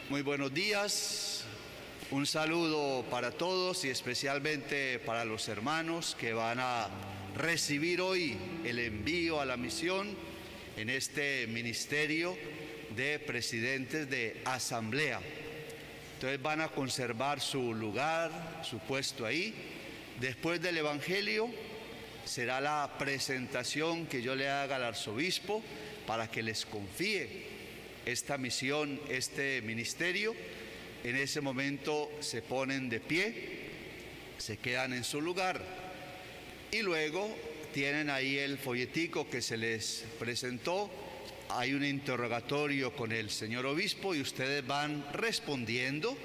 Muy buenos días, un saludo para todos y especialmente para los hermanos que van a recibir hoy el envío a la misión en este ministerio de presidentes de asamblea. Entonces van a conservar su lugar, su puesto ahí. Después del Evangelio será la presentación que yo le haga al arzobispo para que les confíe esta misión, este ministerio. En ese momento se ponen de pie, se quedan en su lugar y luego tienen ahí el folletico que se les presentó. Hay un interrogatorio con el señor obispo y ustedes van respondiendo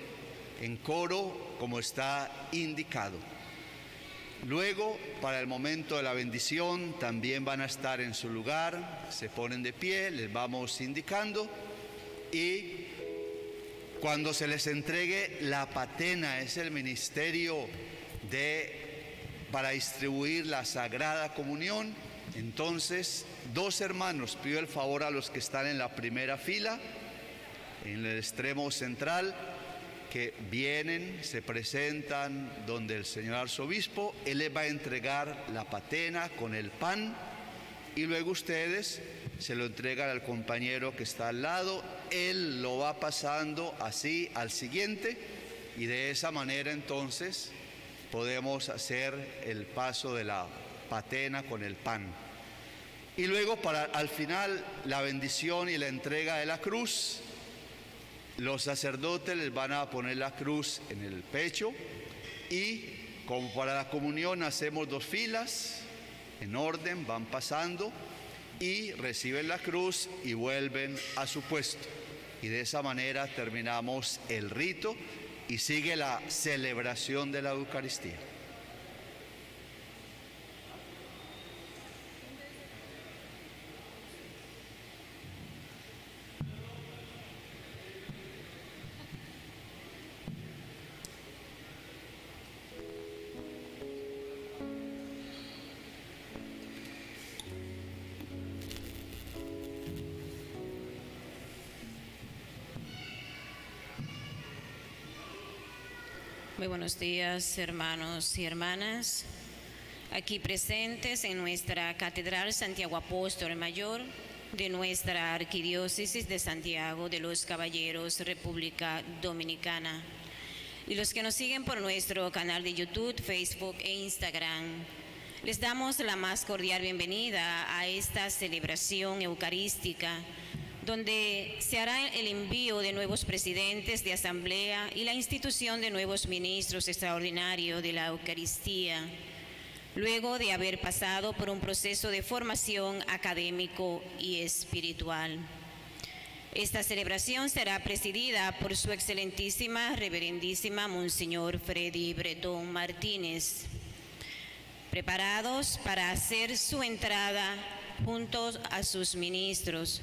en coro como está indicado. Luego, para el momento de la bendición, también van a estar en su lugar, se ponen de pie, les vamos indicando, y cuando se les entregue la patena, es el ministerio para distribuir la Sagrada Comunión. Entonces, dos hermanos, pido el favor a los que están en la primera fila, en el extremo central, que vienen, se presentan donde el señor arzobispo. Él les va a entregar la patena con el pan y luego ustedes se lo entregan al compañero que está al lado. Él lo va pasando así al siguiente y de esa manera entonces podemos hacer el paso de la patena con el pan. Y luego al final la bendición y la entrega de la cruz. Los sacerdotes les van a poner la cruz en el pecho y como para la comunión hacemos dos filas, en orden van pasando y reciben la cruz y vuelven a su puesto. Y de esa manera terminamos el rito y sigue la celebración de la Eucaristía. Muy buenos días, hermanos y hermanas, aquí presentes en nuestra Catedral Santiago Apóstol Mayor de nuestra Arquidiócesis de Santiago de los Caballeros, República Dominicana, y los que nos siguen por nuestro canal de YouTube, Facebook e Instagram. Les damos la más cordial bienvenida a esta celebración eucarística, donde se hará el envío de nuevos presidentes de asamblea y la institución de nuevos ministros extraordinarios de la Eucaristía, luego de haber pasado por un proceso de formación académico y espiritual. Esta celebración será presidida por su excelentísima, reverendísima Monseñor Freddy Bretón Martínez, preparados para hacer su entrada junto a sus ministros.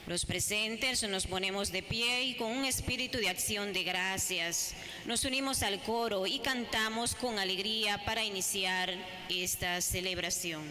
Los presentes nos ponemos de pie y con un espíritu de acción de gracias nos unimos al coro y cantamos con alegría para iniciar esta celebración.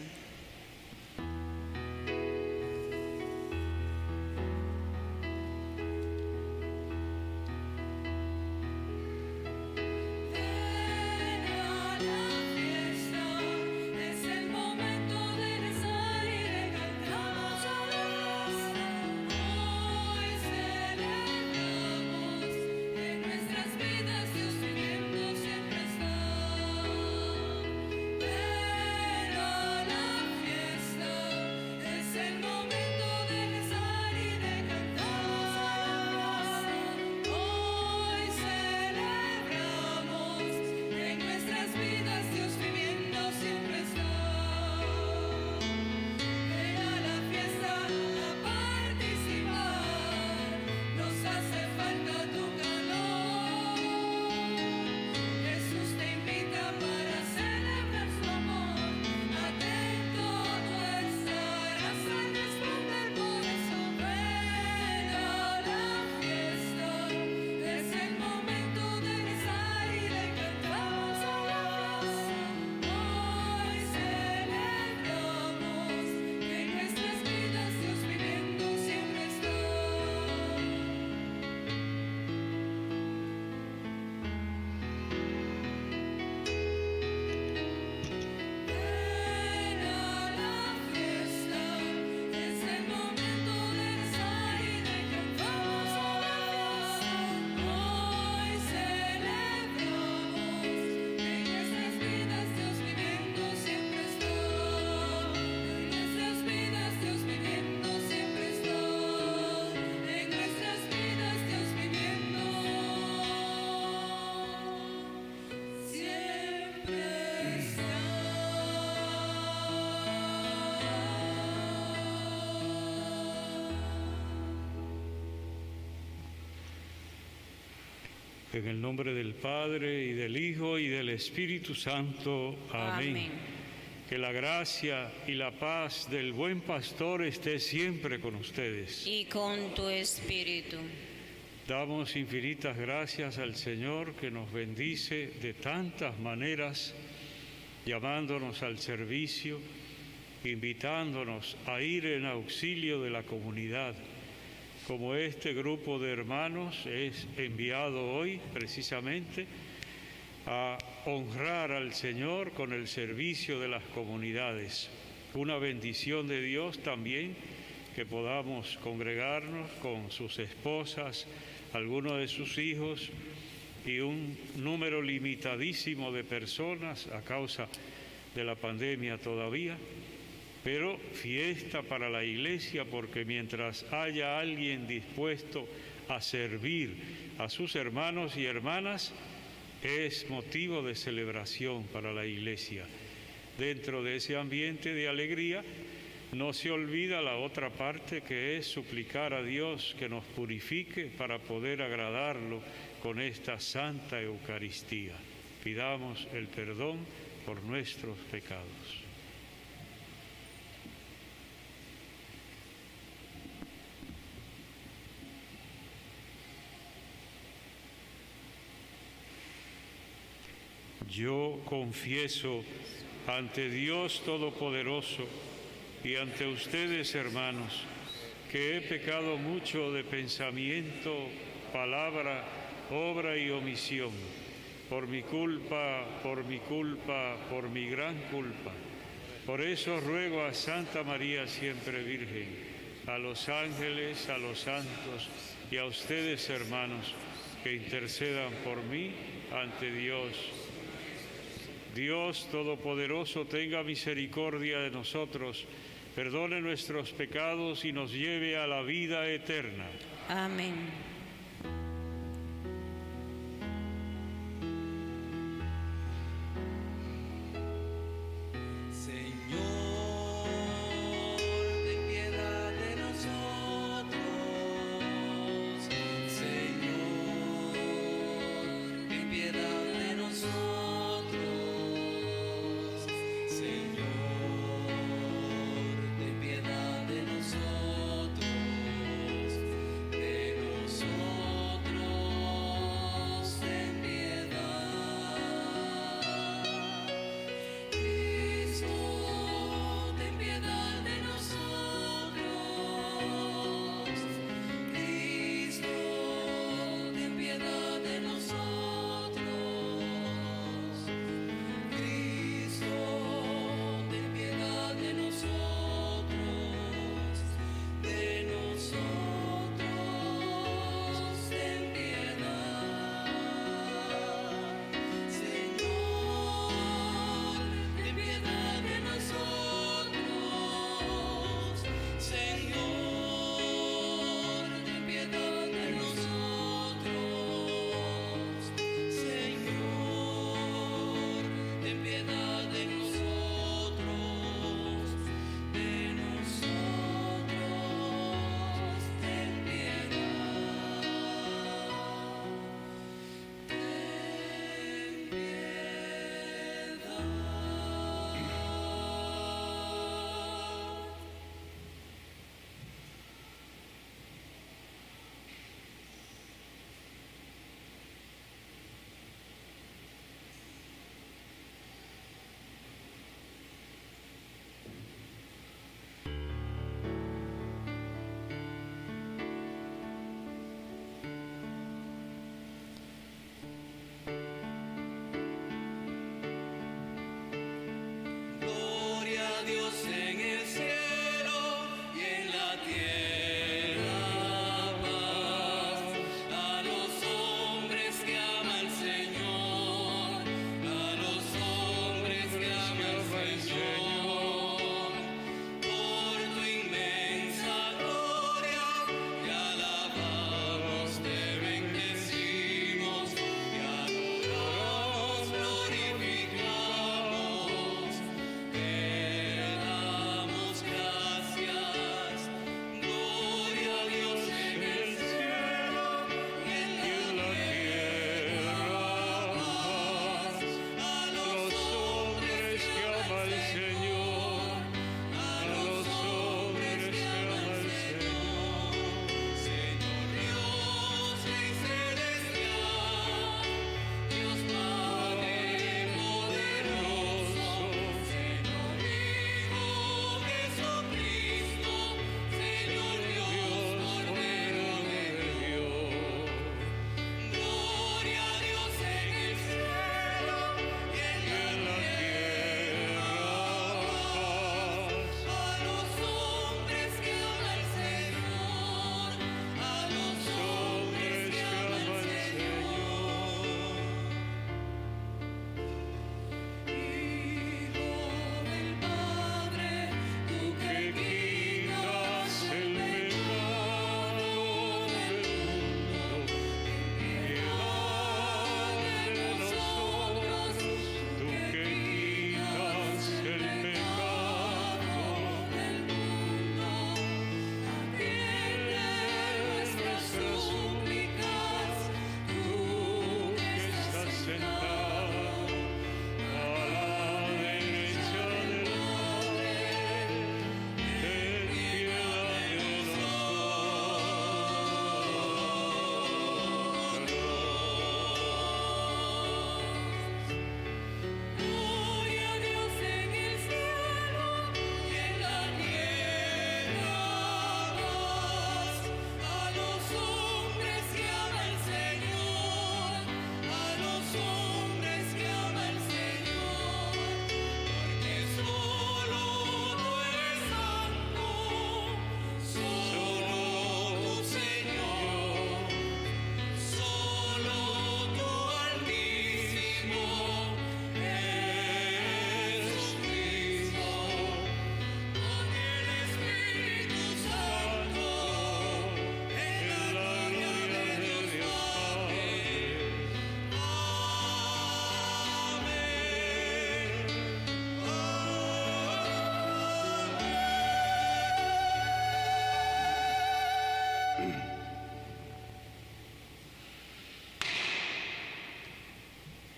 Siempre está, pero la En el nombre del Padre, y del Hijo, y del Espíritu Santo. Amén. Amén. Que la gracia y la paz del buen pastor esté siempre con ustedes. Y con tu espíritu. Damos infinitas gracias al Señor que nos bendice de tantas maneras, llamándonos al servicio, invitándonos a ir en auxilio de la comunidad. Como este grupo de hermanos es enviado hoy precisamente a honrar al Señor con el servicio de las comunidades. Una bendición de Dios también que podamos congregarnos con sus esposas, algunos de sus hijos y un número limitadísimo de personas a causa de la pandemia todavía. Pero fiesta para la Iglesia, porque mientras haya alguien dispuesto a servir a sus hermanos y hermanas, es motivo de celebración para la Iglesia. Dentro de ese ambiente de alegría, no se olvida la otra parte, que es suplicar a Dios que nos purifique para poder agradarlo con esta Santa Eucaristía. Pidamos el perdón por nuestros pecados. Yo confieso ante Dios Todopoderoso y ante ustedes, hermanos, que he pecado mucho de pensamiento, palabra, obra y omisión, por mi culpa, por mi gran culpa. Por eso ruego a Santa María siempre Virgen, a los ángeles, a los santos y a ustedes, hermanos, que intercedan por mí ante Dios. Dios Todopoderoso tenga misericordia de nosotros, perdone nuestros pecados y nos lleve a la vida eterna. Amén. Nosotros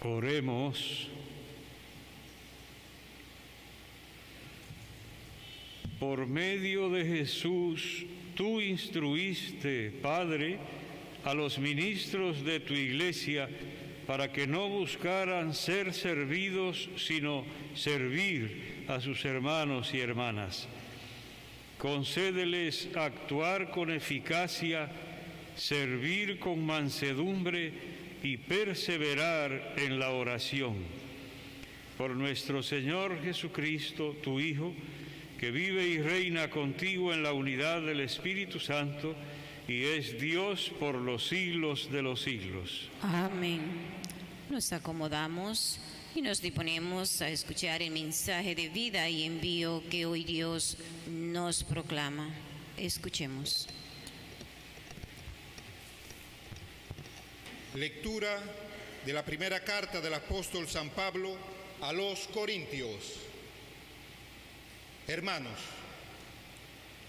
Oremos. Por medio de Jesús, tú instruiste, Padre, a los ministros de tu Iglesia para que no buscaran ser servidos, sino servir a sus hermanos y hermanas. Concédeles actuar con eficacia, servir con mansedumbre y perseverar en la oración. Por nuestro Señor Jesucristo, tu Hijo, que vive y reina contigo en la unidad del Espíritu Santo y es Dios por los siglos de los siglos. Amén. Nos acomodamos y nos disponemos a escuchar el mensaje de vida y envío que hoy Dios nos proclama. Escuchemos. Lectura de la primera carta del apóstol San Pablo a los Corintios. Hermanos,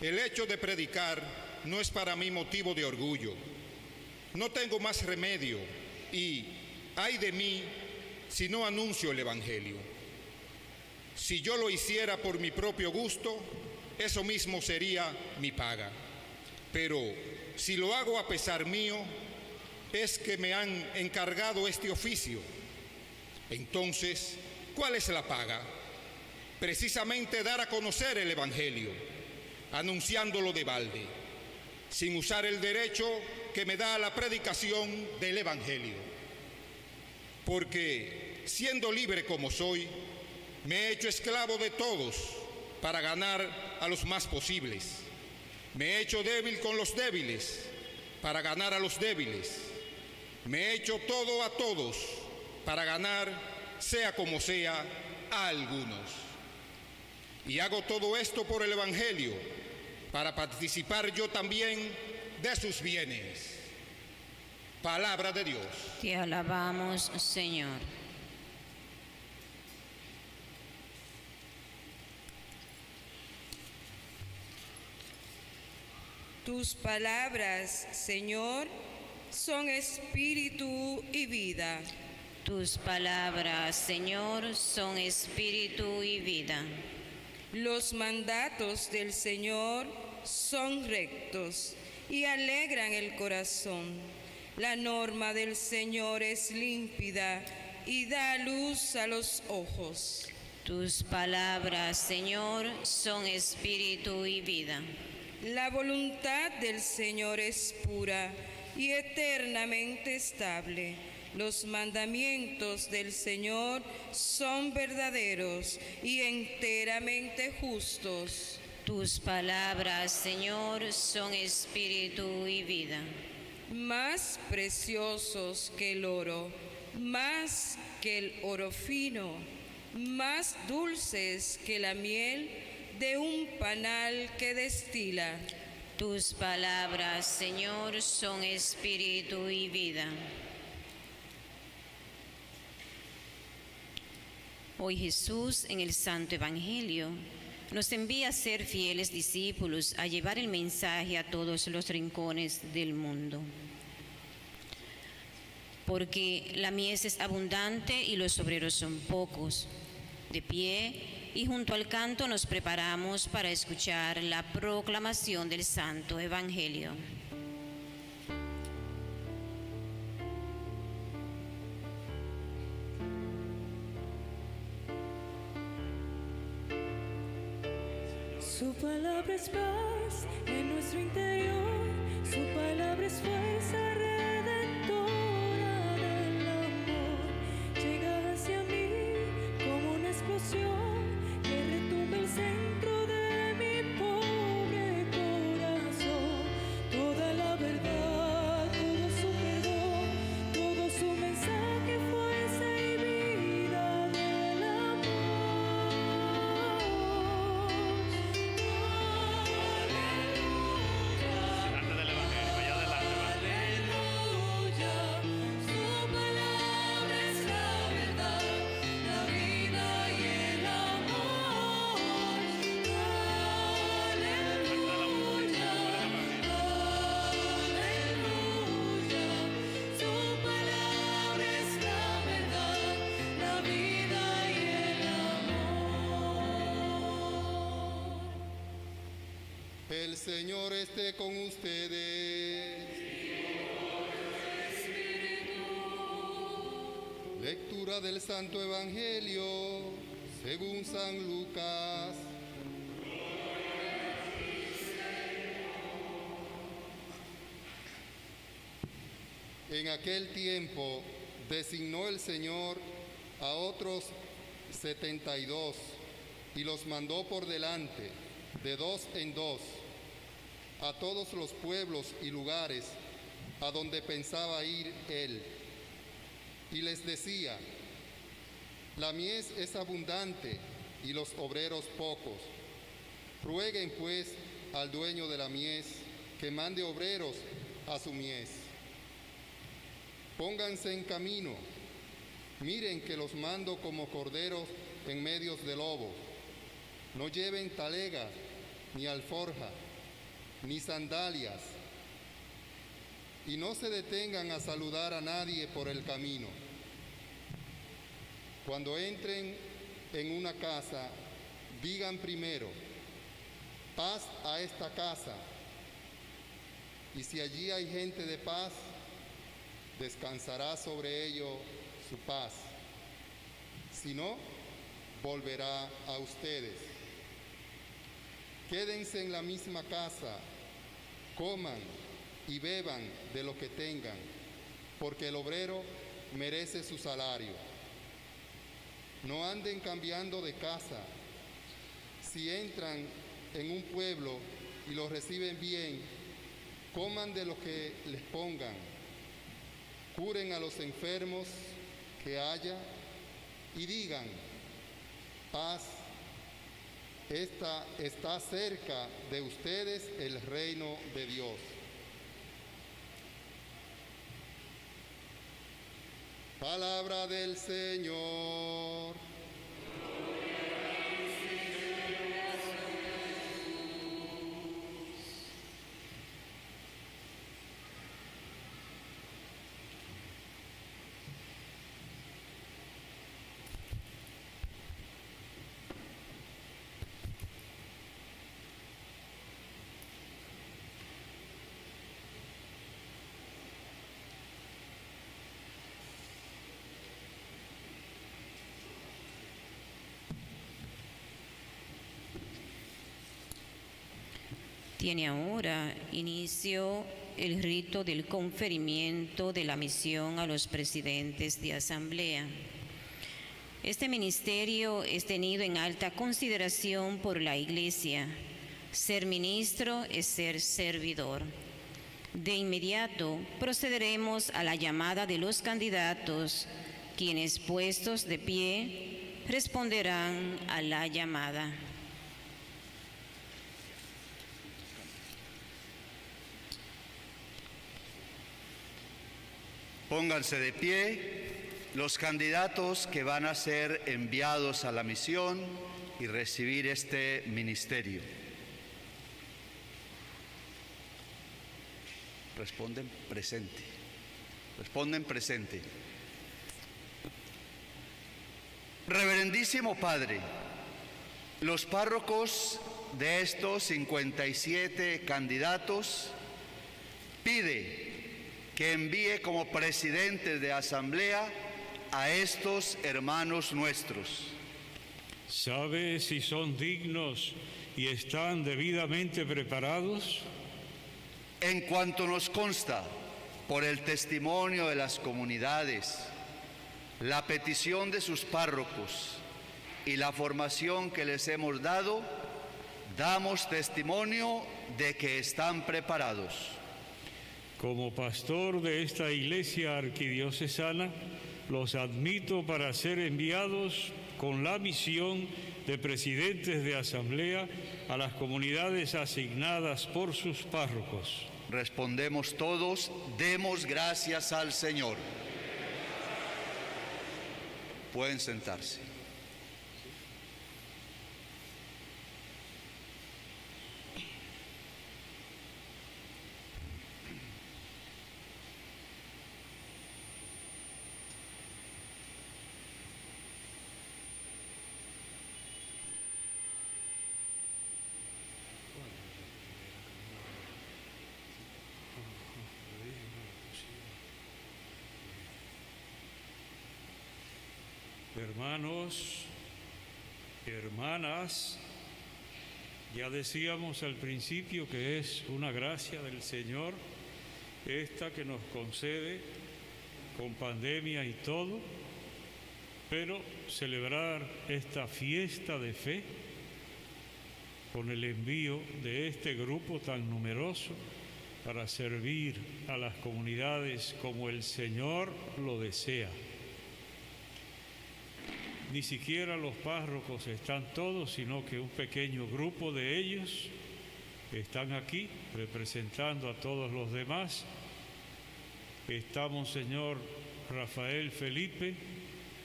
el hecho de predicar no es para mí motivo de orgullo. No tengo más remedio y, ay de mí, si no anuncio el Evangelio. Si yo lo hiciera por mi propio gusto, eso mismo sería mi paga. Pero si lo hago a pesar mío, es que me han encargado este oficio. Entonces, ¿cuál es la paga? Precisamente dar a conocer el Evangelio, anunciándolo de balde, sin usar el derecho que me da la predicación del Evangelio. Porque, siendo libre como soy, me he hecho esclavo de todos para ganar a los más posibles. Me he hecho débil con los débiles para ganar a los débiles. Me he hecho todo a todos para ganar, sea como sea, a algunos. Y hago todo esto por el Evangelio, para participar yo también de sus bienes. Palabra de Dios. Te alabamos, Señor. Tus palabras, Señor, son espíritu y vida. Tus palabras, Señor, son espíritu y vida. Los mandatos del Señor son rectos y alegran el corazón. La norma del Señor es límpida y da luz a los ojos. Tus palabras, Señor, son espíritu y vida. La voluntad del Señor es pura y eternamente estable. Los mandamientos del Señor son verdaderos y enteramente justos. Tus palabras, Señor, son espíritu y vida. Más preciosos que el oro, más que el oro fino, más dulces que la miel de un panal que destila. Tus palabras, Señor, son espíritu y vida. Hoy Jesús, en el Santo Evangelio, nos envía a ser fieles discípulos, a llevar el mensaje a todos los rincones del mundo. Porque la mies es abundante y los obreros son pocos. De pie y junto al canto nos preparamos para escuchar la proclamación del Santo Evangelio. Su palabra es paz en nuestro interior, su palabra es fuerza redentora del amor. Llega hacia mí como una explosión que retumba el centro de mi pobre corazón. Toda la verdad, todo su perdón, todo su mensaje, fuerza y vida del amor. Delante del Evangelio, vaya adelante. Señor esté con ustedes. Lectura del Santo Evangelio según San Lucas. En aquel tiempo designó el Señor a otros 72 y los mandó por delante, de dos en dos, a todos los pueblos y lugares a donde pensaba ir él. Y les decía: la mies es abundante y los obreros pocos. Rueguen pues al dueño de la mies que mande obreros a su mies. Pónganse en camino, miren que los mando como corderos en medio de lobos. No lleven talega, ni alforja, ni sandalias, y no se detengan a saludar a nadie por el camino. Cuando entren en una casa, digan primero: paz a esta casa. Y si allí hay gente de paz, descansará sobre ello su paz. Si no, volverá a ustedes. Quédense en la misma casa, coman y beban de lo que tengan, porque el obrero merece su salario. No anden cambiando de casa. Si entran en un pueblo y los reciben bien, coman de lo que les pongan. Curen a los enfermos que haya y digan: paz, está cerca de ustedes el reino de Dios. Palabra del Señor. Tiene ahora inicio el rito del conferimiento de la misión a los presidentes de asamblea. Este ministerio es tenido en alta consideración por la Iglesia. Ser ministro es ser servidor. De inmediato procederemos a la llamada de los candidatos, quienes, puestos de pie, responderán a la llamada. Pónganse de pie los candidatos que van a ser enviados a la misión y recibir este ministerio. Responden presente. Responden presente. Reverendísimo Padre, los párrocos de estos 57 candidatos pide que envíe como presidentes de asamblea a estos hermanos nuestros. ¿Sabe si son dignos y están debidamente preparados? En cuanto nos consta, por el testimonio de las comunidades, la petición de sus párrocos y la formación que les hemos dado, damos testimonio de que están preparados. Como pastor de esta iglesia arquidiocesana, los admito para ser enviados con la misión de presidentes de asamblea a las comunidades asignadas por sus párrocos. Respondemos todos: demos gracias al Señor. Pueden sentarse. Hermanos, hermanas, ya decíamos al principio que es una gracia del Señor esta que nos concede con pandemia y todo, pero celebrar esta fiesta de fe con el envío de este grupo tan numeroso para servir a las comunidades como el Señor lo desea. Ni siquiera los párrocos están todos, sino que un pequeño grupo de ellos están aquí representando a todos los demás. Está Monseñor Rafael Felipe,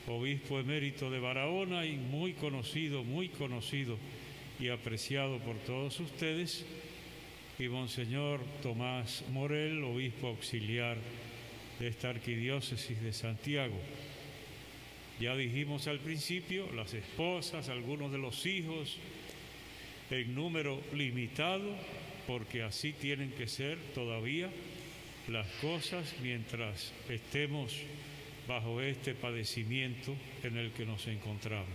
obispo emérito de Barahona y muy conocido y apreciado por todos ustedes, y Monseñor Tomás Morel, obispo auxiliar de esta arquidiócesis de Santiago. Ya dijimos al principio, las esposas, algunos de los hijos, en número limitado, porque así tienen que ser todavía las cosas mientras estemos bajo este padecimiento en el que nos encontramos.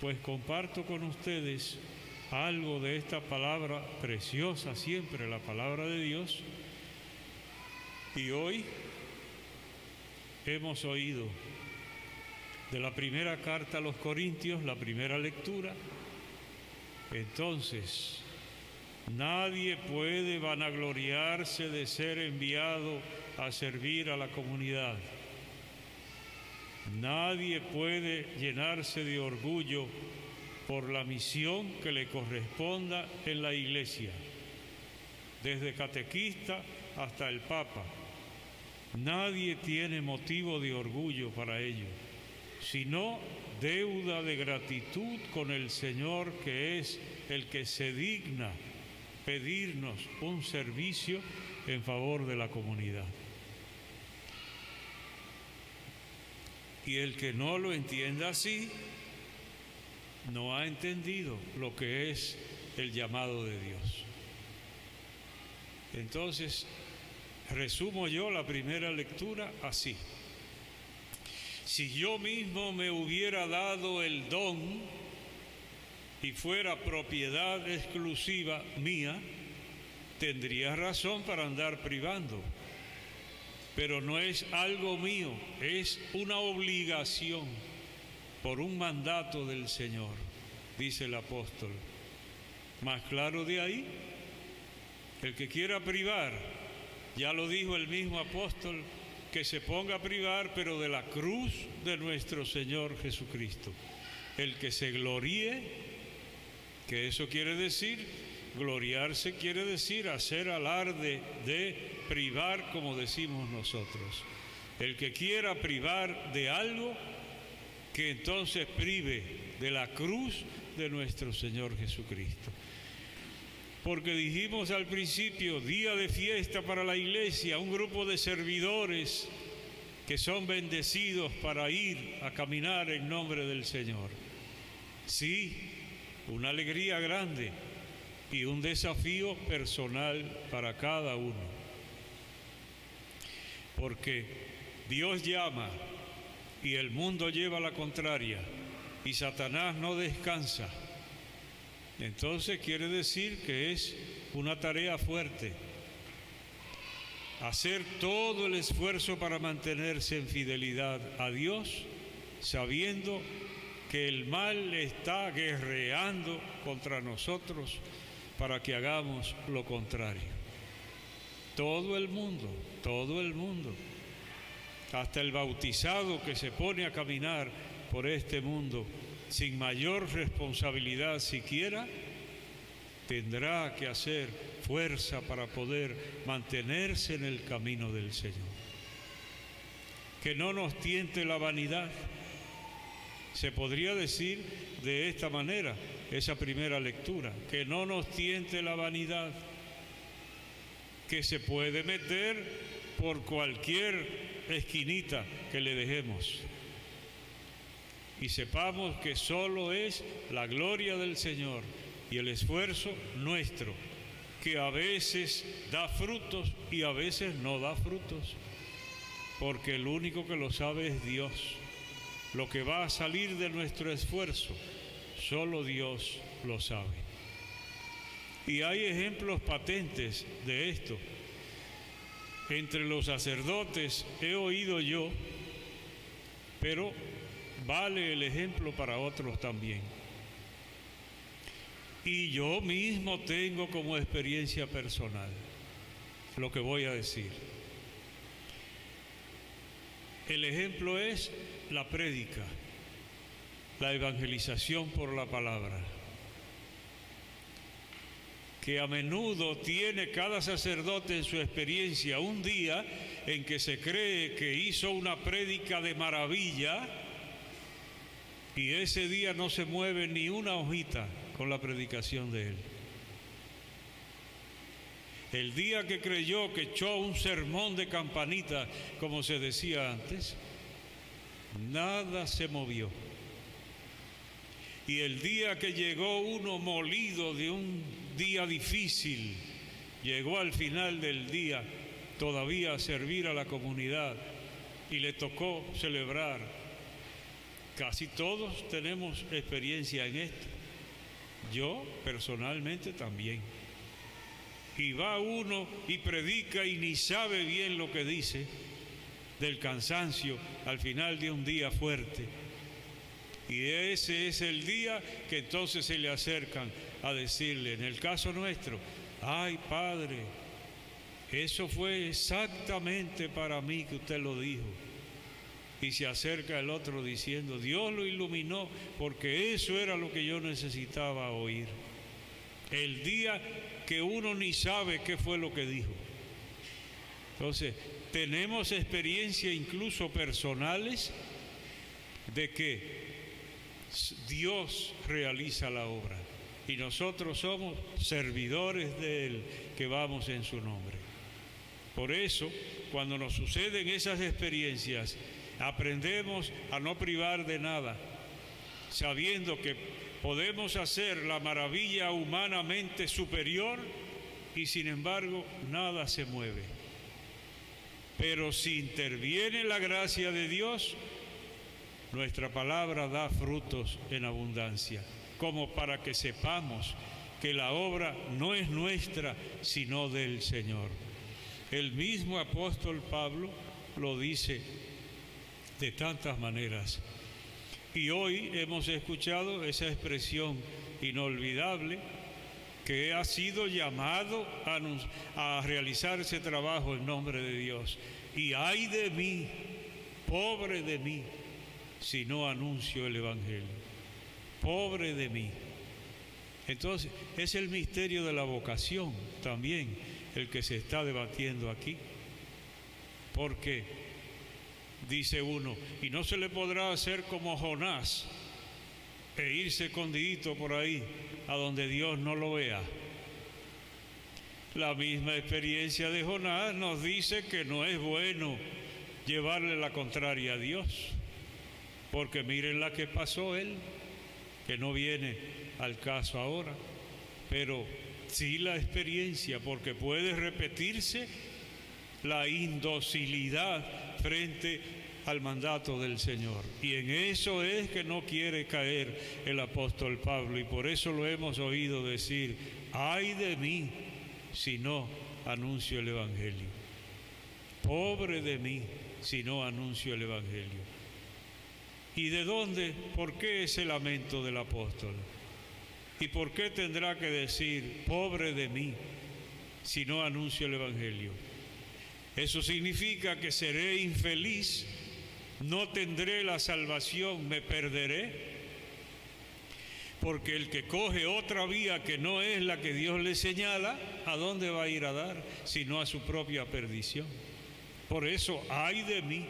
Pues comparto con ustedes algo de esta palabra preciosa, siempre la palabra de Dios, y hoy hemos oído de la primera carta a los Corintios, la primera lectura. Entonces, nadie puede vanagloriarse de ser enviado a servir a la comunidad. Nadie puede llenarse de orgullo por la misión que le corresponda en la Iglesia, desde catequista hasta el Papa. Nadie tiene motivo de orgullo para ello, sino deuda de gratitud con el Señor, que es el que se digna pedirnos un servicio en favor de la comunidad. Y el que no lo entienda así, no ha entendido lo que es el llamado de Dios. Entonces, resumo yo la primera lectura así. Si yo mismo me hubiera dado el don y fuera propiedad exclusiva mía, tendría razón para andar privando. Pero no es algo mío, es una obligación por un mandato del Señor, dice el apóstol. Más claro de ahí, el que quiera privar, ya lo dijo el mismo apóstol, que se ponga a privar, pero de la cruz de nuestro Señor Jesucristo. El que se gloríe, que eso quiere decir, gloriarse quiere decir hacer alarde de privar, como decimos nosotros. El que quiera privar de algo, que entonces prive de la cruz de nuestro Señor Jesucristo. Porque dijimos al principio, día de fiesta para la Iglesia, un grupo de servidores que son bendecidos para ir a caminar en nombre del Señor. Sí, una alegría grande y un desafío personal para cada uno. Porque Dios llama y el mundo lleva la contraria y Satanás no descansa. Entonces quiere decir que es una tarea fuerte. Hacer todo el esfuerzo para mantenerse en fidelidad a Dios, sabiendo que el mal está guerreando contra nosotros para que hagamos lo contrario. Todo el mundo, hasta el bautizado que se pone a caminar por este mundo sin mayor responsabilidad siquiera, tendrá que hacer fuerza para poder mantenerse en el camino del Señor. Que no nos tiente la vanidad. Se podría decir de esta manera, esa primera lectura, que no nos tiente la vanidad, que se puede meter por cualquier esquinita que le dejemos. Y sepamos que solo es la gloria del Señor y el esfuerzo nuestro, que a veces da frutos y a veces no da frutos, porque el único que lo sabe es Dios. Lo que va a salir de nuestro esfuerzo, solo Dios lo sabe. Y hay ejemplos patentes de esto. Entre los sacerdotes he oído yo, pero vale el ejemplo para otros también. Y yo mismo tengo como experiencia personal lo que voy a decir. El ejemplo es la prédica, la evangelización por la palabra, que a menudo tiene cada sacerdote en su experiencia un día en que se cree que hizo una prédica de maravilla y ese día no se mueve ni una hojita con la predicación de él. El día que creyó que echó un sermón de campanita, como se decía antes, nada se movió. Y el día que llegó uno molido de un día difícil, llegó al final del día todavía a servir a la comunidad y le tocó celebrar. Casi todos tenemos experiencia en esto. Yo personalmente también. Y va uno y predica y ni sabe bien lo que dice, del cansancio al final de un día fuerte. Y ese es el día que entonces se le acercan a decirle, en el caso nuestro, ay Padre, eso fue exactamente para mí que usted lo dijo. Y se acerca el otro diciendo, Dios lo iluminó porque eso era lo que yo necesitaba oír. El día que uno ni sabe qué fue lo que dijo. Entonces, tenemos experiencia incluso personales de que Dios realiza la obra y nosotros somos servidores de Él que vamos en su nombre. Por eso, cuando nos suceden esas experiencias, aprendemos a no privar de nada, sabiendo que podemos hacer la maravilla humanamente superior y sin embargo nada se mueve. Pero si interviene la gracia de Dios, nuestra palabra da frutos en abundancia, como para que sepamos que la obra no es nuestra, sino del Señor. El mismo apóstol Pablo lo dice de tantas maneras. Y hoy hemos escuchado esa expresión inolvidable que ha sido llamado a realizar ese trabajo en nombre de Dios. Y ay de mí, pobre de mí, si no anuncio el Evangelio. Pobre de mí. Entonces, es el misterio de la vocación también el que se está debatiendo aquí. Porque dice uno, y no se le podrá hacer como Jonás e irse escondidito por ahí a donde Dios no lo vea. La misma experiencia de Jonás nos dice que no es bueno llevarle la contraria a Dios, porque miren la que pasó él, que no viene al caso ahora, pero sí la experiencia, porque puede repetirse la indocilidad frente al mandato del Señor. Y en eso es que no quiere caer el apóstol Pablo, y por eso lo hemos oído decir, ay de mí si no anuncio el Evangelio. Pobre de mí si no anuncio el Evangelio. ¿Y de dónde? ¿Por qué ese lamento del apóstol? ¿Y por qué tendrá que decir, pobre de mí si no anuncio el Evangelio? Eso significa que seré infeliz, no tendré la salvación, me perderé. Porque el que coge otra vía que no es la que Dios le señala, ¿a dónde va a ir a dar? Sino a su propia perdición. Por eso, ay de mí,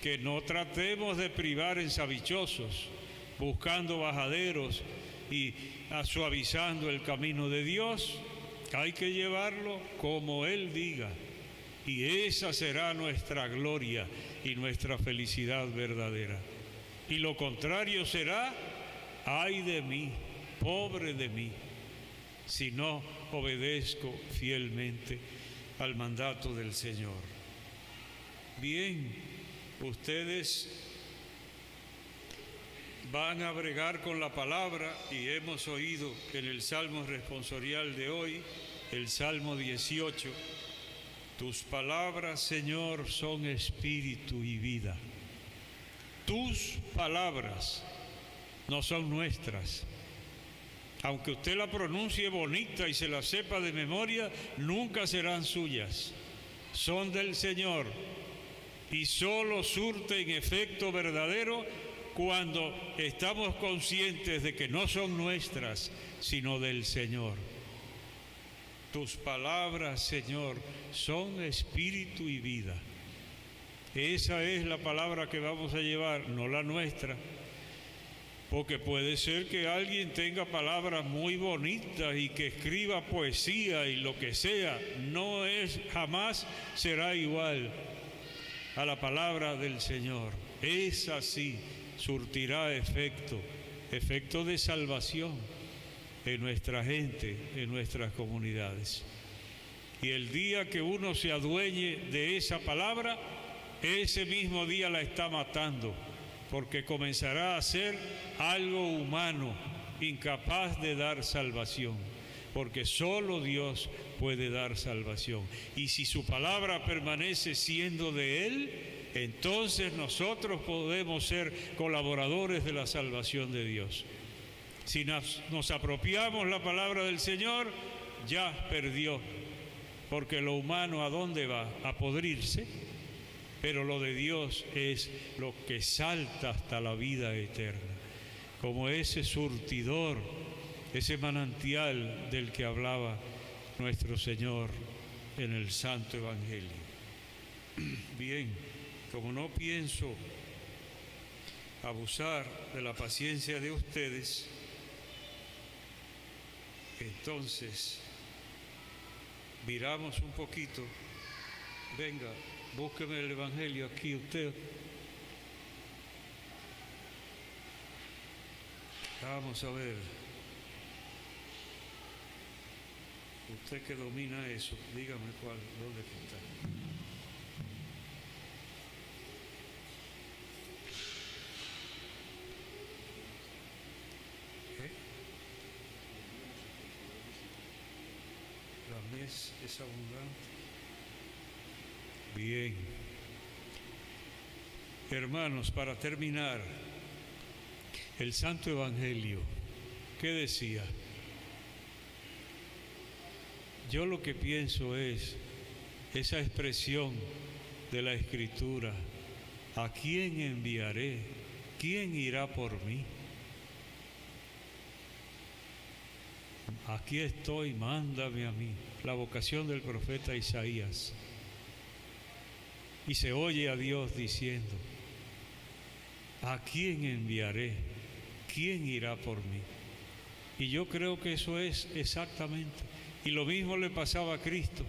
que no tratemos de privar en sabichosos, buscando bajaderos y suavizando el camino de Dios. Hay que llevarlo como Él diga, y esa será nuestra gloria y nuestra felicidad verdadera. Y lo contrario será, ay de mí, pobre de mí, si no obedezco fielmente al mandato del Señor. Bien, ustedes van a bregar con la palabra, y hemos oído en el Salmo responsorial de hoy, el Salmo 18, tus palabras, Señor, son espíritu y vida. Tus palabras no son nuestras. Aunque usted la pronuncie bonita y se la sepa de memoria, nunca serán suyas. Son del Señor y solo surten efecto verdadero cuando estamos conscientes de que no son nuestras, sino del Señor. Tus palabras, Señor, son espíritu y vida. Esa es la palabra que vamos a llevar, no la nuestra. Porque puede ser que alguien tenga palabras muy bonitas y que escriba poesía y lo que sea, jamás será igual a la palabra del Señor. Esa sí surtirá efecto de salvación en nuestra gente, en nuestras comunidades. Y el día que uno se adueñe de esa palabra, ese mismo día la está matando, porque comenzará a ser algo humano, incapaz de dar salvación, porque solo Dios puede dar salvación. Y si su palabra permanece siendo de Él, entonces nosotros podemos ser colaboradores de la salvación de Dios. Si nos apropiamos la palabra del Señor, ya perdió, porque lo humano ¿a dónde va? A podrirse. Pero lo de Dios es lo que salta hasta la vida eterna, como ese surtidor, ese manantial del que hablaba nuestro Señor en el Santo Evangelio. Bien, como no pienso abusar de la paciencia de ustedes, entonces viramos un poquito. Venga, búsqueme el Evangelio aquí usted. Vamos a ver. Usted que domina eso, dígame dónde está. La mies es abundante. Bien. Hermanos, para terminar, el Santo Evangelio, ¿qué decía? Yo lo que pienso es esa expresión de la Escritura: ¿a quién enviaré? ¿Quién irá por mí? Aquí estoy, mándame a mí. La vocación del profeta Isaías. Y se oye a Dios diciendo: ¿a quién enviaré? ¿Quién irá por mí? Y yo creo que eso es exactamente. Y lo mismo le pasaba a Cristo.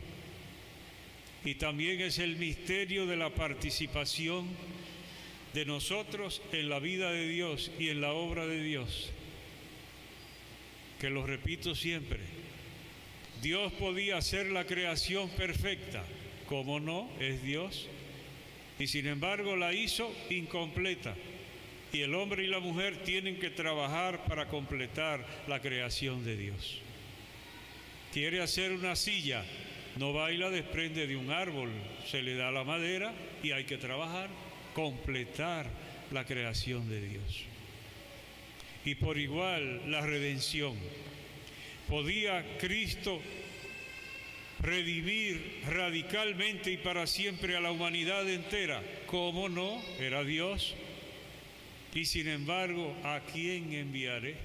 Y también es el misterio de la participación de nosotros en la vida de Dios y en la obra de Dios. Que lo repito siempre, Dios podía hacer la creación perfecta, ¿cómo no? Es Dios. Y sin embargo la hizo incompleta. Y el hombre y la mujer tienen que trabajar para completar la creación de Dios. Quiere hacer una silla, no va y la desprende de un árbol, se le da la madera y hay que trabajar, completar la creación de Dios. Y por igual la redención. ¿Podía Cristo redimir radicalmente y para siempre a la humanidad entera? ¿Cómo no? Era Dios. Y sin embargo, ¿a quién enviaré?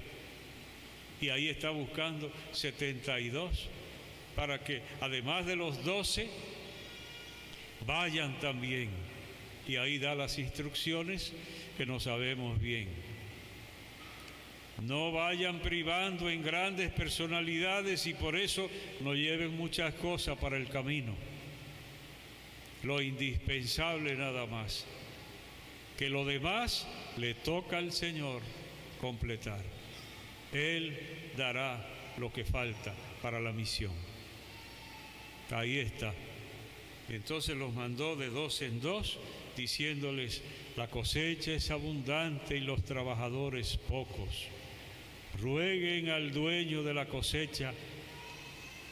Y ahí está buscando 72 para que además de los 12 vayan también. Y ahí da las instrucciones que no sabemos bien. No vayan privando en grandes personalidades y por eso no lleven muchas cosas para el camino. Lo indispensable nada más. Que lo demás le toca al Señor completar. Él dará lo que falta para la misión. Ahí está. Entonces los mandó de 2 en 2, diciéndoles: la cosecha es abundante y los trabajadores pocos. Rueguen al dueño de la cosecha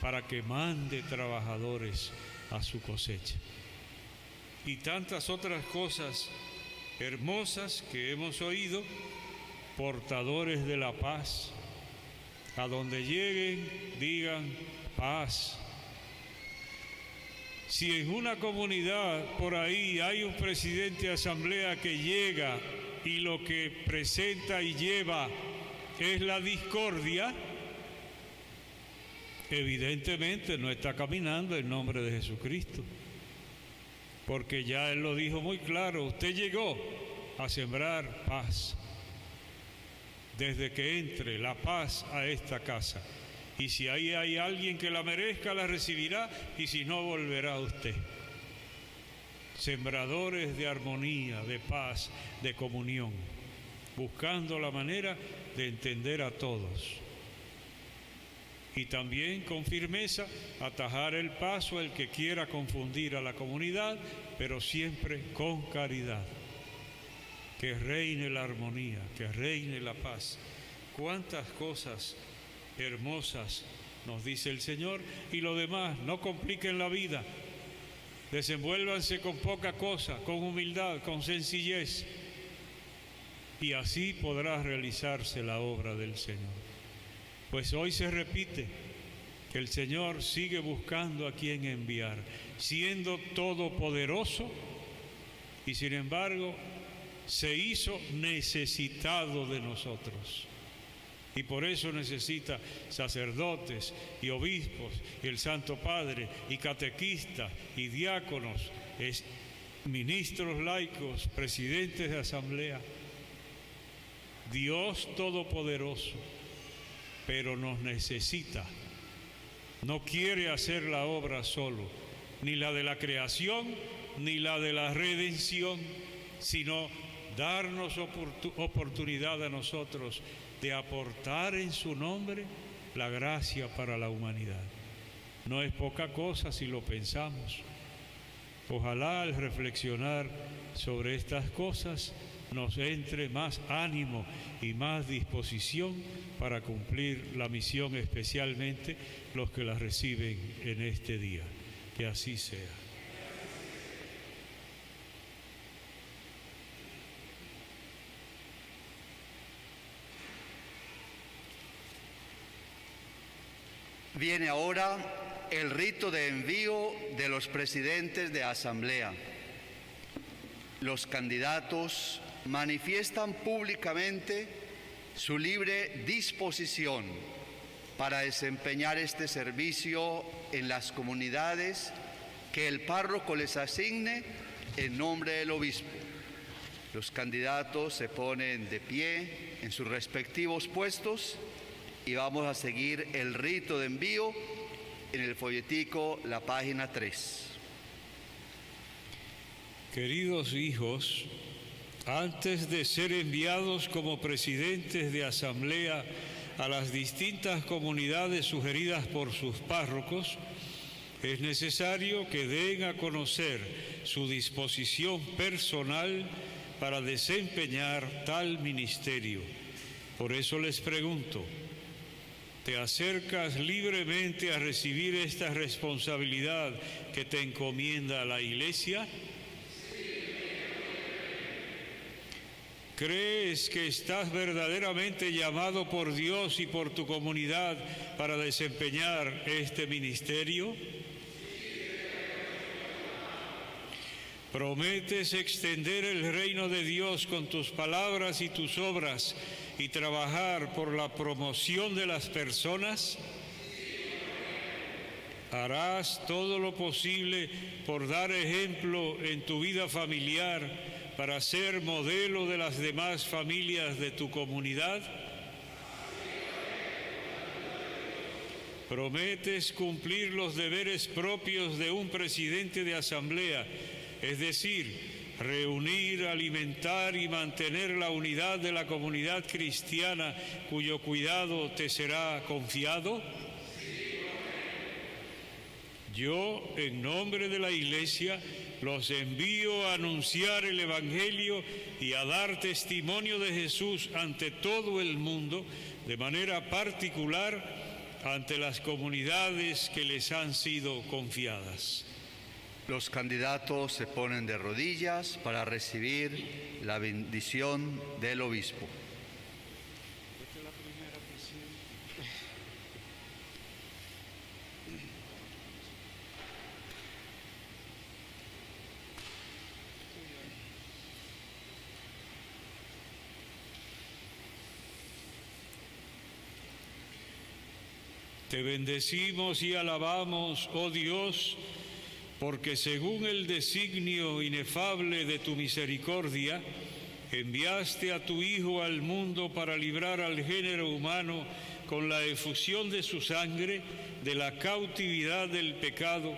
para que mande trabajadores a su cosecha. Y tantas otras cosas hermosas que hemos oído, portadores de la paz. A donde lleguen, digan paz. Si en una comunidad por ahí hay un presidente de asamblea que llega y lo que presenta y lleva es la discordia, evidentemente no está caminando en nombre de Jesucristo. Porque ya Él lo dijo muy claro: usted llegó a sembrar paz. Desde que entre la paz a esta casa. Y si ahí hay alguien que la merezca, la recibirá, y si no, volverá a usted. Sembradores de armonía, de paz, de comunión, buscando la manera de entender a todos. Y también con firmeza atajar el paso al que quiera confundir a la comunidad, pero siempre con caridad. Que reine la armonía, que reine la paz. Cuántas cosas hermosas nos dice el Señor. Y lo demás, no compliquen la vida. Desenvuélvanse con poca cosa, con humildad, con sencillez. Y así podrá realizarse la obra del Señor. Pues hoy se repite que el Señor sigue buscando a quien enviar, siendo todopoderoso, y sin embargo se hizo necesitado de nosotros. Y por eso necesita sacerdotes y obispos y el Santo Padre y catequistas y diáconos, ministros laicos, presidentes de asamblea. Dios Todopoderoso, pero nos necesita. No quiere hacer la obra solo, ni la de la creación, ni la de la redención, sino darnos oportunidad a nosotros de aportar en su nombre la gracia para la humanidad. No es poca cosa si lo pensamos. Ojalá al reflexionar sobre estas cosas nos entre más ánimo y más disposición para cumplir la misión, especialmente los que la reciben en este día. Que así sea. Viene ahora el rito de envío de los presidentes de asamblea. Los candidatos manifiestan públicamente su libre disposición para desempeñar este servicio en las comunidades que el párroco les asigne en nombre del obispo. Los candidatos se ponen de pie en sus respectivos puestos y vamos a seguir el rito de envío en el folletico, la página 3. Queridos hijos, antes de ser enviados como presidentes de asamblea a las distintas comunidades sugeridas por sus párrocos, es necesario que den a conocer su disposición personal para desempeñar tal ministerio. Por eso les pregunto: ¿te acercas libremente a recibir esta responsabilidad que te encomienda la Iglesia? ¿Crees que estás verdaderamente llamado por Dios y por tu comunidad para desempeñar este ministerio? ¿Prometes extender el reino de Dios con tus palabras y tus obras y trabajar por la promoción de las personas? ¿Harás todo lo posible por dar ejemplo en tu vida familiar para ser modelo de las demás familias de tu comunidad? ¿Prometes cumplir los deberes propios de un presidente de asamblea, es decir, reunir, alimentar y mantener la unidad de la comunidad cristiana cuyo cuidado te será confiado? Yo, en nombre de la Iglesia, los envío a anunciar el Evangelio y a dar testimonio de Jesús ante todo el mundo, de manera particular ante las comunidades que les han sido confiadas. Los candidatos se ponen de rodillas para recibir la bendición del obispo. Te bendecimos y alabamos, oh Dios, porque según el designio inefable de tu misericordia, enviaste a tu Hijo al mundo para librar al género humano con la efusión de su sangre de la cautividad del pecado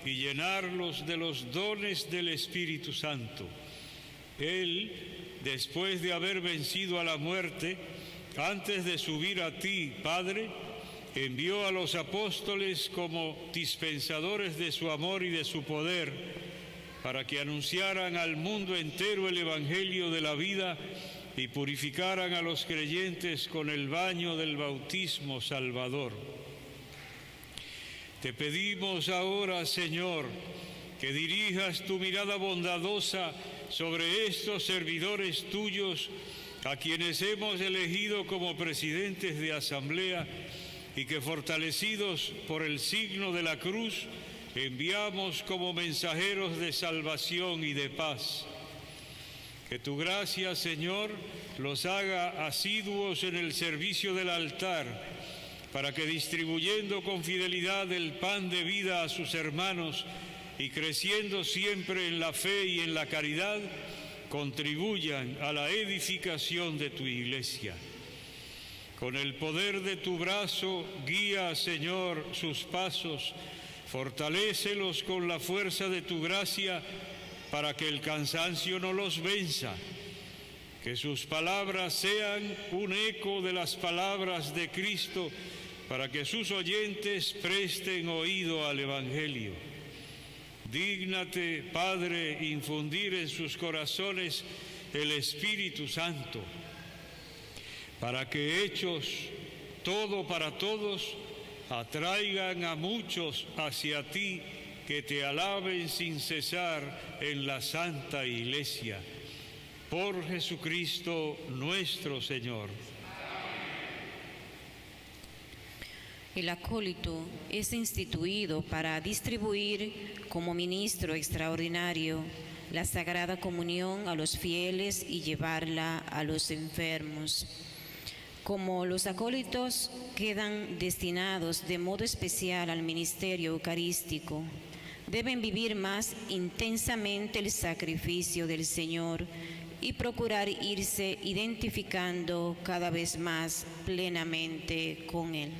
y llenarlos de los dones del Espíritu Santo. Él, después de haber vencido a la muerte, antes de subir a ti, Padre, envió a los apóstoles como dispensadores de su amor y de su poder, para que anunciaran al mundo entero el Evangelio de la vida y purificaran a los creyentes con el baño del bautismo salvador. Te pedimos ahora, Señor, que dirijas tu mirada bondadosa sobre estos servidores tuyos, a quienes hemos elegido como presidentes de asamblea, y que fortalecidos por el signo de la cruz, enviamos como mensajeros de salvación y de paz. Que tu gracia, Señor, los haga asiduos en el servicio del altar, para que distribuyendo con fidelidad el pan de vida a sus hermanos y creciendo siempre en la fe y en la caridad, contribuyan a la edificación de tu Iglesia. Con el poder de tu brazo, guía, Señor, sus pasos, fortalécelos con la fuerza de tu gracia, para que el cansancio no los venza. Que sus palabras sean un eco de las palabras de Cristo, para que sus oyentes presten oído al Evangelio. Dígnate, Padre, infundir en sus corazones el Espíritu Santo, para que hechos todo para todos, atraigan a muchos hacia ti, que te alaben sin cesar en la Santa Iglesia. Por Jesucristo nuestro Señor. El acólito es instituido para distribuir como ministro extraordinario la Sagrada Comunión a los fieles y llevarla a los enfermos. Como los acólitos quedan destinados de modo especial al ministerio eucarístico, deben vivir más intensamente el sacrificio del Señor y procurar irse identificando cada vez más plenamente con Él.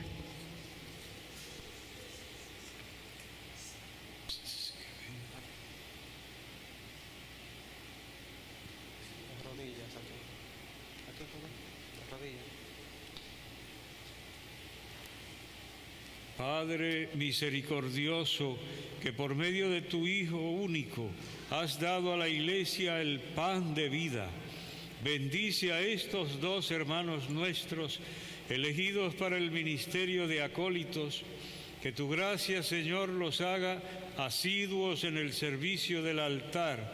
Padre misericordioso, que por medio de tu Hijo único has dado a la Iglesia el pan de vida, bendice a estos dos hermanos nuestros, elegidos para el ministerio de acólitos, que tu gracia, Señor, los haga asiduos en el servicio del altar,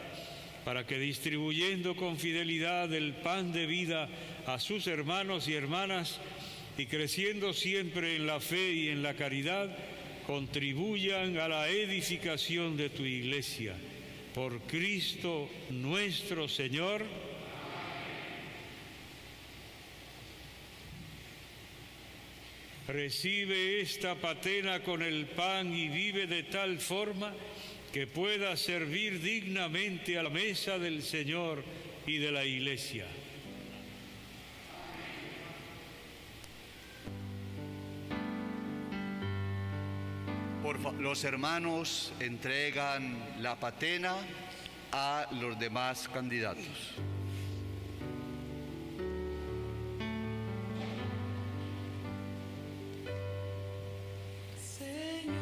para que distribuyendo con fidelidad el pan de vida a sus hermanos y hermanas, y creciendo siempre en la fe y en la caridad, contribuyan a la edificación de tu Iglesia. Por Cristo nuestro Señor. Recibe esta patena con el pan y vive de tal forma que pueda servir dignamente a la mesa del Señor y de la Iglesia. Los hermanos entregan la patena a los demás candidatos. Señor,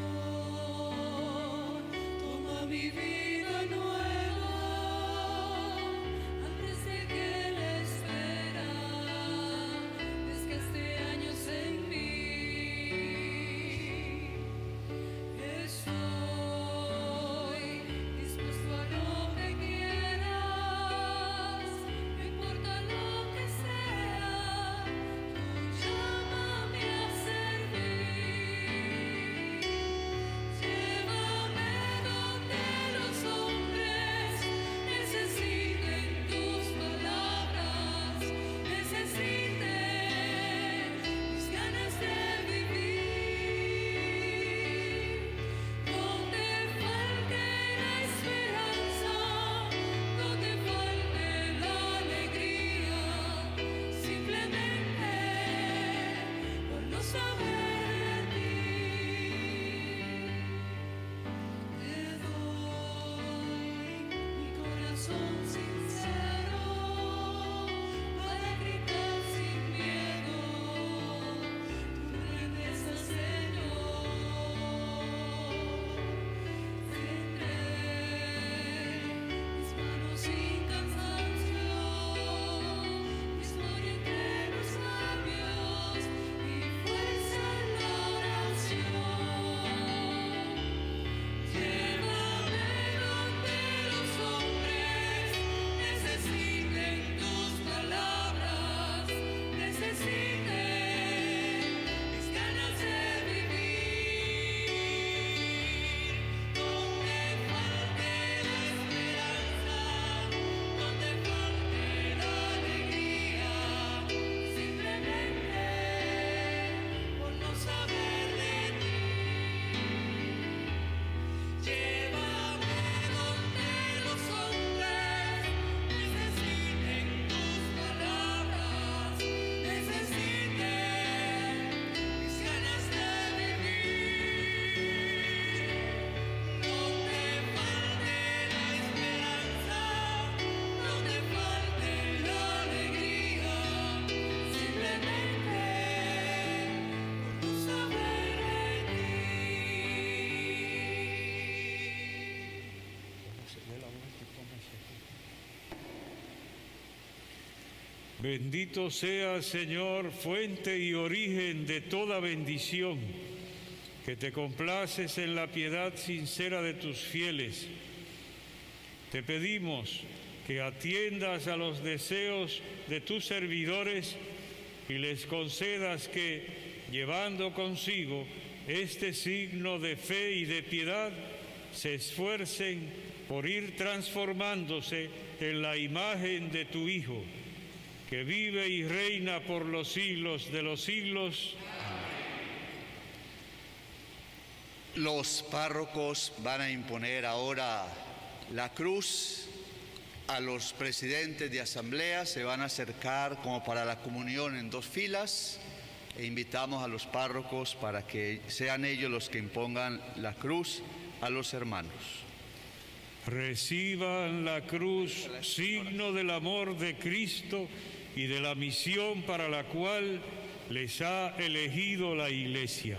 Bendito sea, Señor, fuente y origen de toda bendición, que te complaces en la piedad sincera de tus fieles. Te pedimos que atiendas a los deseos de tus servidores y les concedas que, llevando consigo este signo de fe y de piedad, se esfuercen por ir transformándose en la imagen de tu Hijo, que vive y reina por los siglos de los siglos. Los párrocos van a imponer ahora la cruz a los presidentes de asamblea, se van a acercar como para la comunión en 2 filas e invitamos a los párrocos para que sean ellos los que impongan la cruz a los hermanos. Reciban la cruz, signo del amor de Cristo y de la misión para la cual les ha elegido la Iglesia.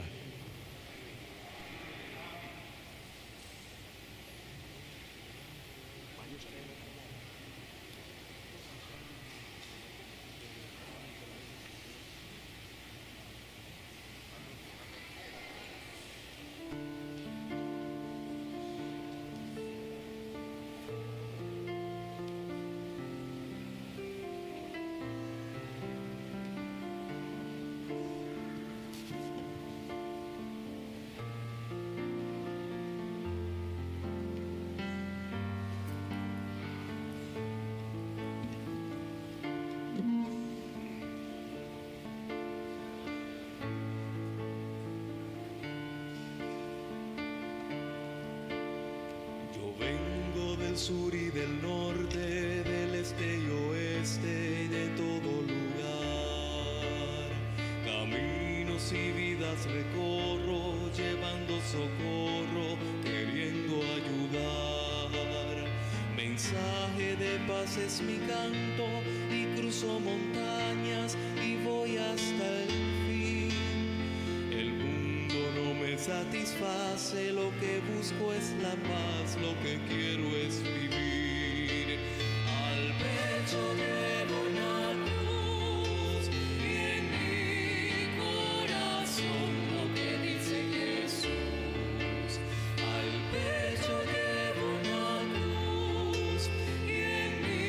Del sur y del norte, del este y oeste, y de todo lugar. Caminos y vidas recorro, llevando socorro, queriendo ayudar. Mensaje de paz es mi canto, y cruzo montañas y voy hasta el fin. El mundo no me satisface, lo que busco es la paz, lo que quiero es vivir. Al pecho llevo una cruz y en mi corazón lo que dice Jesús. Al pecho llevo una cruz y en mi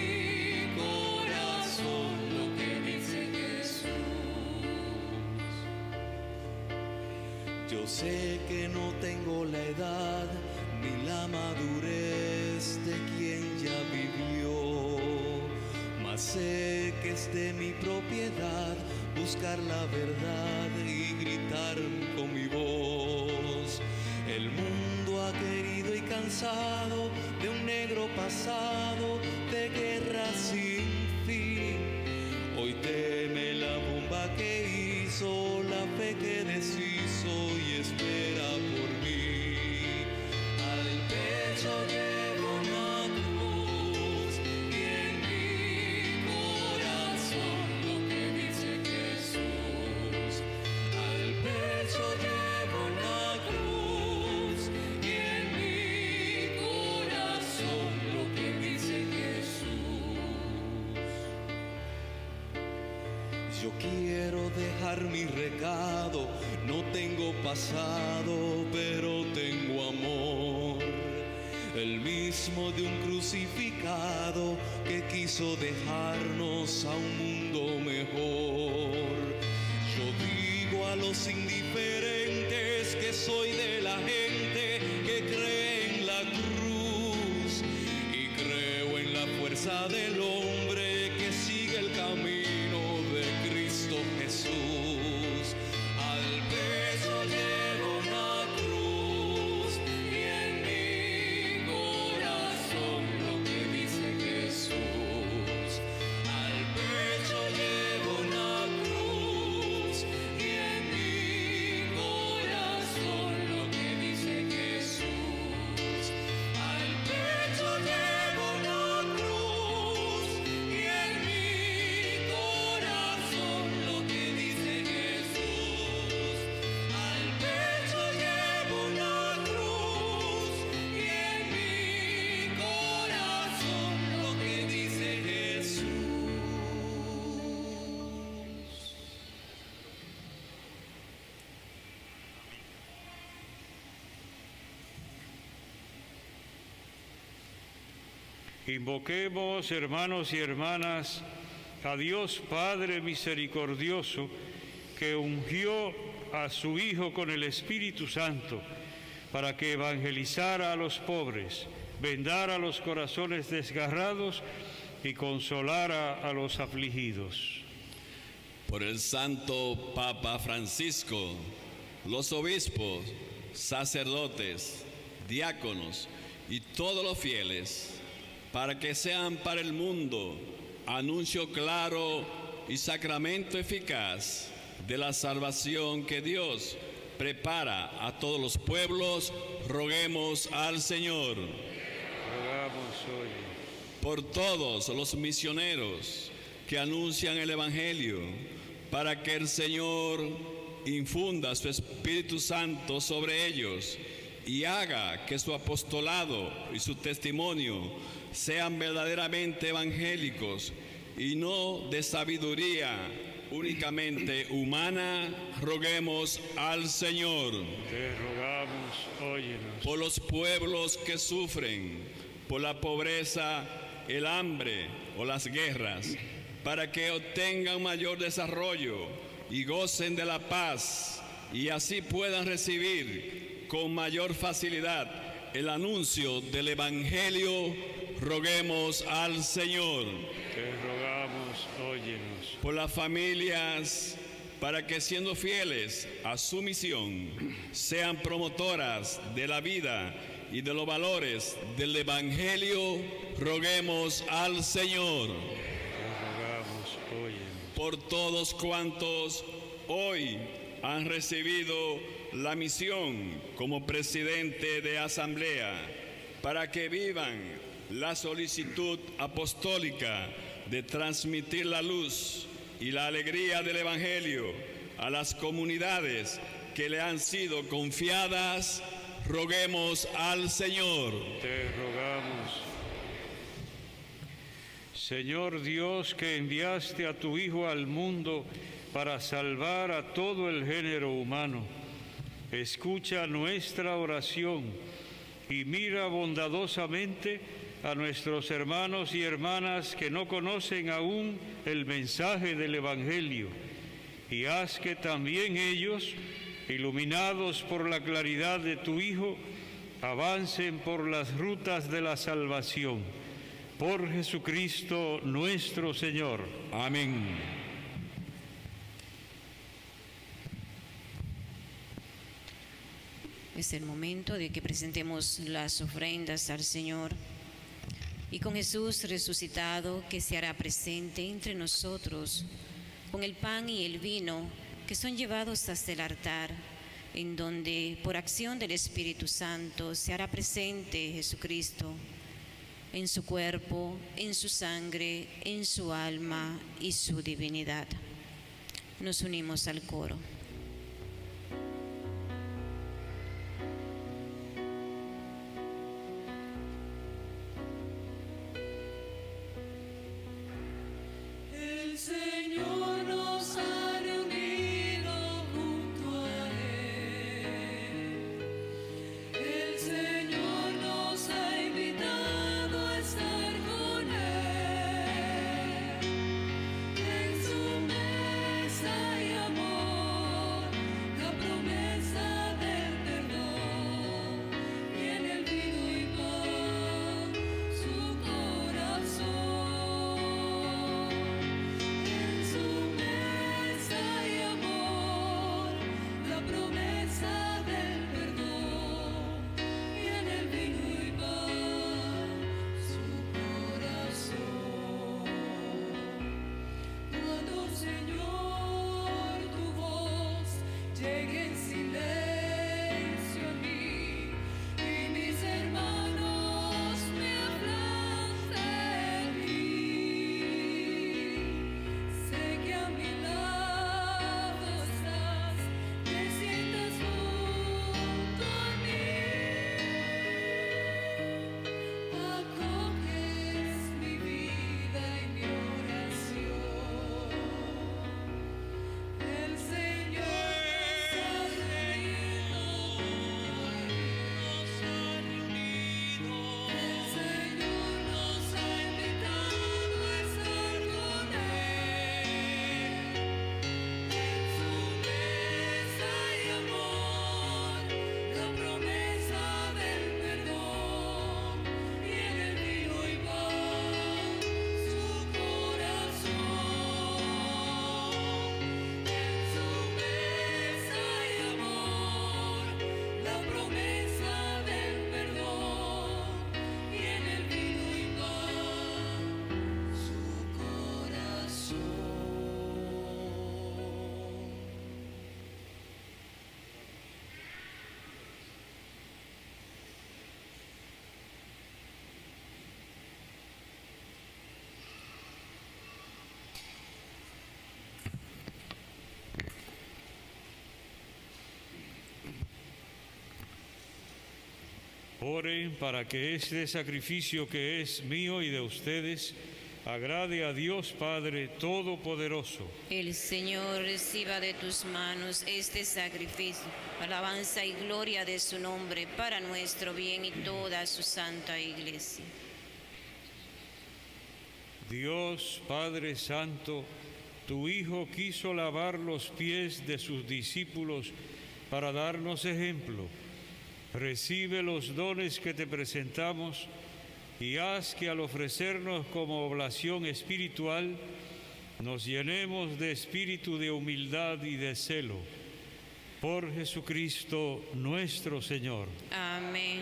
corazón lo que dice Jesús. Yo sé que no tengo la edad ni la madurez de quien ya vivió, mas sé que es de mi propiedad buscar la verdad y gritar con mi voz. El mundo ha querido y cansado de un negro pasado, de guerra sin fin. Hoy teme la bomba que hizo, la fe que deshizo y espera por mí. Al pecho llevo una cruz y en mi corazón lo que dice Jesús. Al pecho llevo una cruz y en mi corazón lo que dice Jesús. Yo quiero dejar mi recado, no tengo pasado, pero tengo amor. El mismo de un crucificado que quiso dejarnos a un mundo mejor. Yo digo a los indiferentes que soy de la gente que cree en la cruz y creo en la fuerza del hombre que sigue el camino de Cristo Jesús. Al pecho llevo una cruz y en mi corazón lo que dice Jesús. Al pecho llevo una cruz y en mi corazón lo que dice Jesús. Al pecho llevo una cruz Invoquemos, hermanos y hermanas, a Dios Padre misericordioso, que ungió a su Hijo con el Espíritu Santo, para que evangelizara a los pobres, vendara los corazones desgarrados y consolara a los afligidos. Por el Santo Papa Francisco, los obispos, sacerdotes, diáconos y todos los fieles, para que sean para el mundo anuncio claro y sacramento eficaz de la salvación que Dios prepara a todos los pueblos, roguemos al Señor. Rogamos hoy. Por todos los misioneros que anuncian el Evangelio, para que el Señor infunda su Espíritu Santo sobre ellos y haga que su apostolado y su testimonio sean verdaderamente evangélicos y no de sabiduría únicamente humana, roguemos al Señor. Te rogamos, óyenos. Por los pueblos que sufren, por la pobreza, el hambre o las guerras, para que obtengan mayor desarrollo y gocen de la paz y así puedan recibir con mayor facilidad el anuncio del Evangelio, roguemos al Señor. Te rogamos, óyenos. Por las familias, para que siendo fieles a su misión, sean promotoras de la vida y de los valores del Evangelio, roguemos al Señor. Te rogamos, óyenos. Por todos cuantos hoy han recibido la misión como presidente de asamblea, para que vivan la solicitud apostólica de transmitir la luz y la alegría del Evangelio a las comunidades que le han sido confiadas, roguemos al Señor. Te rogamos. Señor Dios, que enviaste a tu Hijo al mundo para salvar a todo el género humano, escucha nuestra oración y mira bondadosamente a nuestros hermanos y hermanas que no conocen aún el mensaje del Evangelio, y haz que también ellos, iluminados por la claridad de tu Hijo, avancen por las rutas de la salvación. Por Jesucristo nuestro Señor. Amén. Es el momento de que presentemos las ofrendas al Señor. Y con Jesús resucitado, que se hará presente entre nosotros, con el pan y el vino que son llevados hasta el altar, en donde por acción del Espíritu Santo se hará presente Jesucristo, en su cuerpo, en su sangre, en su alma y su divinidad. Nos unimos al coro. El Señor nos ha reunido junto a Él. El Señor nos ha invitado a estar con Él. En su mesa hay amor. Oren para que este sacrificio que es mío y de ustedes agrade a Dios Padre Todopoderoso. El Señor reciba de tus manos este sacrificio, alabanza y gloria de su nombre, para nuestro bien y toda su santa iglesia. Dios Padre Santo, tu Hijo quiso lavar los pies de sus discípulos para darnos ejemplo. Recibe los dones que te presentamos y haz que al ofrecernos como oblación espiritual nos llenemos de espíritu de humildad y de celo. Por Jesucristo nuestro Señor. Amén.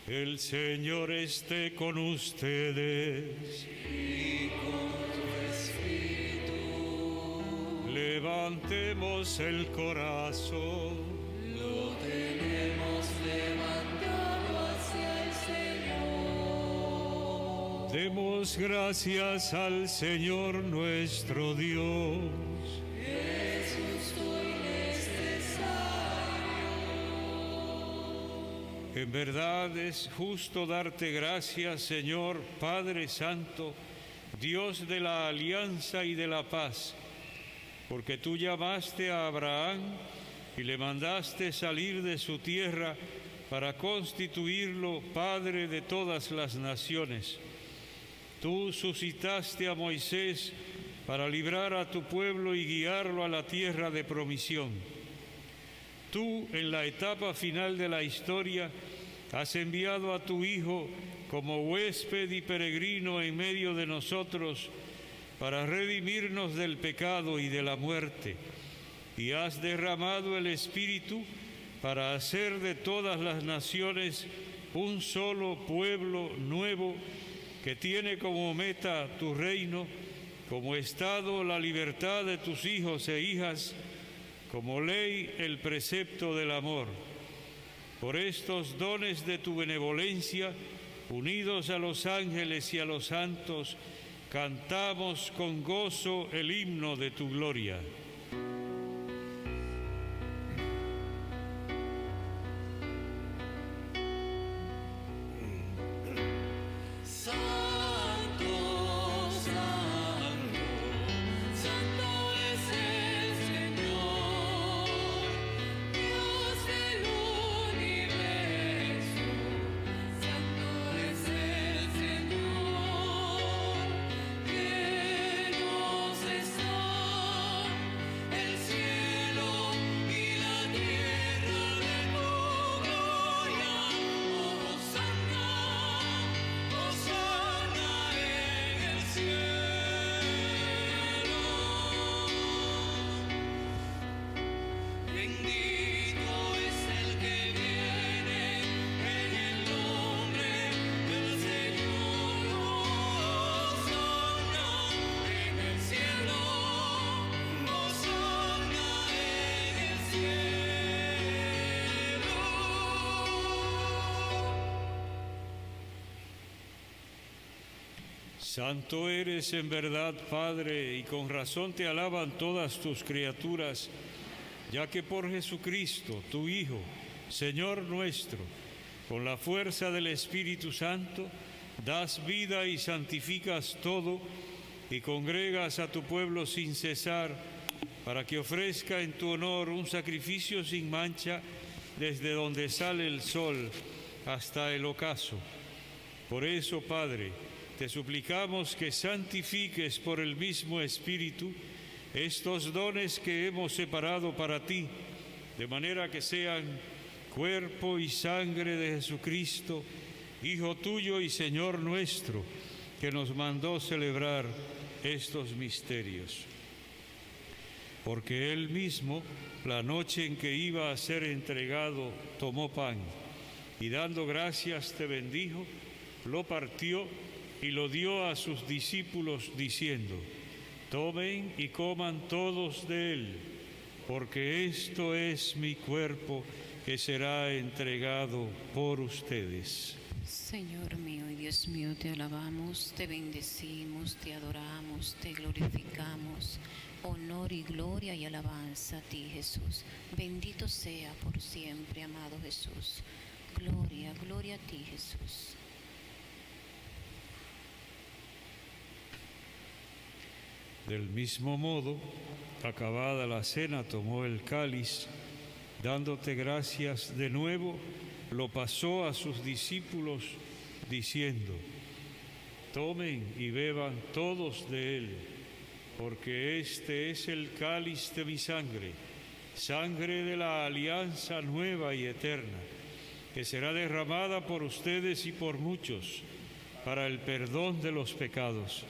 El Señor esté con ustedes. Y con tu espíritu. Levantemos el corazón. Lo tenemos levantado hacia el Señor. Demos gracias al Señor nuestro Dios. Es justo y necesario. En verdad es justo darte gracias, Señor Padre Santo, Dios de la alianza y de la paz, porque tú llamaste a Abraham y le mandaste salir de su tierra para constituirlo Padre de todas las naciones. Tú suscitaste a Moisés para librar a tu pueblo y guiarlo a la tierra de promisión. Tú, en la etapa final de la historia, has enviado a tu Hijo como huésped y peregrino en medio de nosotros para redimirnos del pecado y de la muerte, y has derramado el Espíritu para hacer de todas las naciones un solo pueblo nuevo que tiene como meta tu reino, como estado la libertad de tus hijos e hijas, como ley el precepto del amor. Por estos dones de tu benevolencia, unidos a los ángeles y a los santos, cantamos con gozo el himno de tu gloria. Santo eres en verdad, Padre, y con razón te alaban todas tus criaturas, ya que por Jesucristo, tu Hijo, Señor nuestro, con la fuerza del Espíritu Santo, das vida y santificas todo, y congregas a tu pueblo sin cesar, para que ofrezca en tu honor un sacrificio sin mancha, desde donde sale el sol hasta el ocaso. Por eso, Padre, te suplicamos que santifiques por el mismo Espíritu estos dones que hemos separado para ti, de manera que sean cuerpo y sangre de Jesucristo, Hijo tuyo y Señor nuestro, que nos mandó celebrar estos misterios. Porque Él mismo, la noche en que iba a ser entregado, tomó pan y dando gracias te bendijo, lo partió y lo dio a sus discípulos diciendo: tomen y coman todos de él, porque esto es mi cuerpo que será entregado por ustedes. Señor mío y Dios Dios mío, te alabamos, te bendecimos, te adoramos, te glorificamos. Honor y gloria y alabanza a ti, Jesús. Bendito sea por siempre, amado Jesús. Gloria, gloria a ti, Jesús. Del mismo modo, acabada la cena, tomó el cáliz, dándote gracias de nuevo, lo pasó a sus discípulos, diciendo: tomen y beban todos de él, porque este es el cáliz de mi sangre, sangre de la alianza nueva y eterna, que será derramada por ustedes y por muchos, para el perdón de los pecados.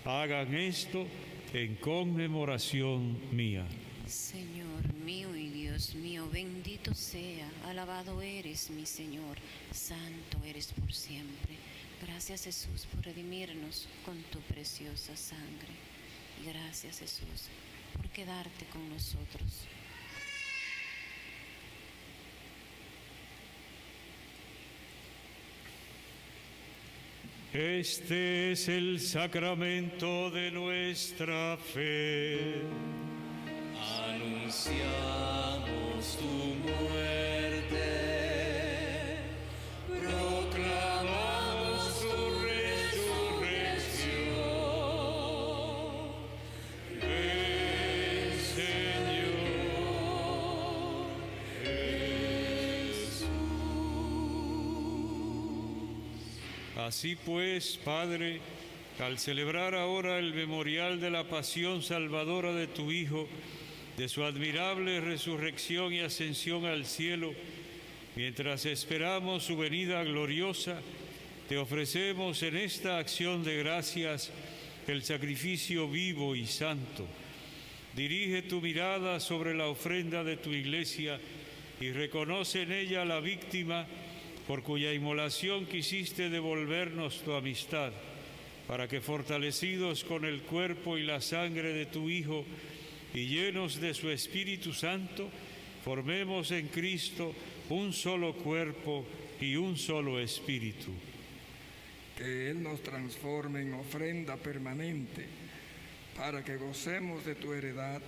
Hagan esto en conmemoración mía. Señor mío y Dios mío, bendito sea, alabado eres mi Señor, santo eres por siempre. Gracias, Jesús, por redimirnos con tu preciosa sangre. Y gracias, Jesús, por quedarte con nosotros. Este es el sacramento de nuestra fe. Anunciamos tu muerte, proclamamos tu resurrección. Ven, Señor Jesús. Así pues, Padre, al celebrar ahora el memorial de la pasión salvadora de tu Hijo, de su admirable resurrección y ascensión al cielo, mientras esperamos su venida gloriosa, te ofrecemos en esta acción de gracias el sacrificio vivo y santo. Dirige tu mirada sobre la ofrenda de tu Iglesia y reconoce en ella la víctima por cuya inmolación quisiste devolvernos tu amistad, para que fortalecidos con el cuerpo y la sangre de tu Hijo y llenos de su Espíritu Santo, formemos en Cristo un solo cuerpo y un solo espíritu. Que Él nos transforme en ofrenda permanente, para que gocemos de tu heredad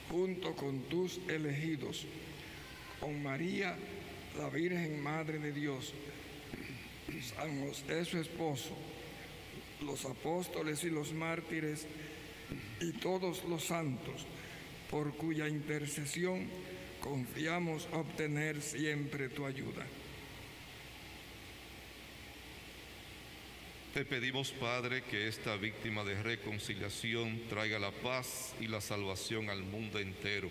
junto con tus elegidos, con María, la Virgen Madre de Dios, San José su esposo, los apóstoles y los mártires y todos los santos, por cuya intercesión confiamos obtener siempre tu ayuda. Te pedimos, Padre, que esta víctima de reconciliación traiga la paz y la salvación al mundo entero.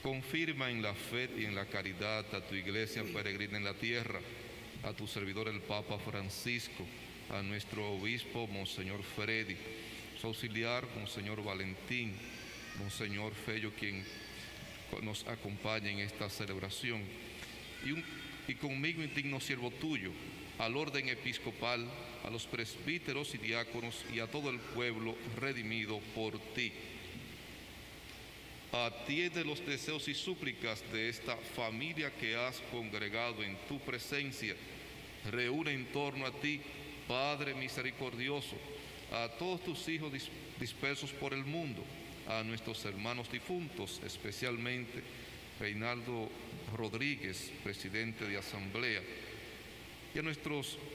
Confirma en la fe y en la caridad a tu Iglesia peregrina en la tierra, a tu servidor el Papa Francisco, a nuestro obispo Monseñor Freddy, su auxiliar Monseñor Valentín, Monseñor Fello, quien nos acompaña en esta celebración, y conmigo, indigno siervo tuyo, al orden episcopal, a los presbíteros y diáconos y a todo el pueblo redimido por ti. Atiende los deseos y súplicas de esta familia que has congregado en tu presencia. Reúne en torno a ti, Padre misericordioso, a todos tus hijos dispersos por el mundo, a nuestros hermanos difuntos, especialmente Reinaldo Rodríguez, presidente de Asamblea,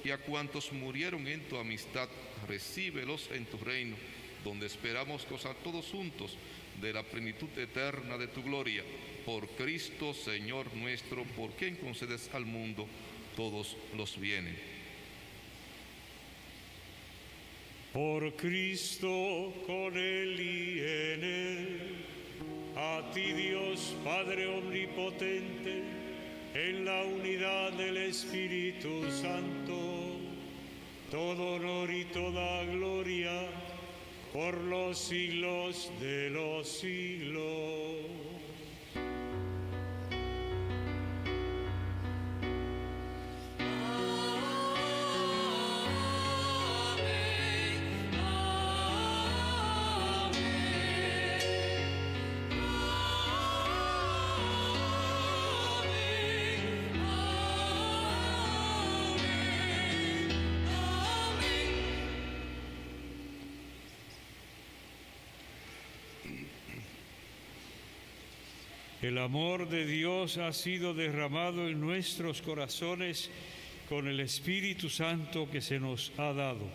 y a cuantos murieron en tu amistad. Recíbelos en tu reino, donde esperamos gozar todos juntos de la plenitud eterna de tu gloria. Por Cristo, Señor nuestro, por quien concedes al mundo todos los bienes. Por Cristo, con Él y en Él, a ti Dios Padre omnipotente, en la unidad del Espíritu Santo, todo honor y toda gloria por los siglos de los siglos. Amén. El amor de Dios ha sido derramado en nuestros corazones con el Espíritu Santo que se nos ha dado.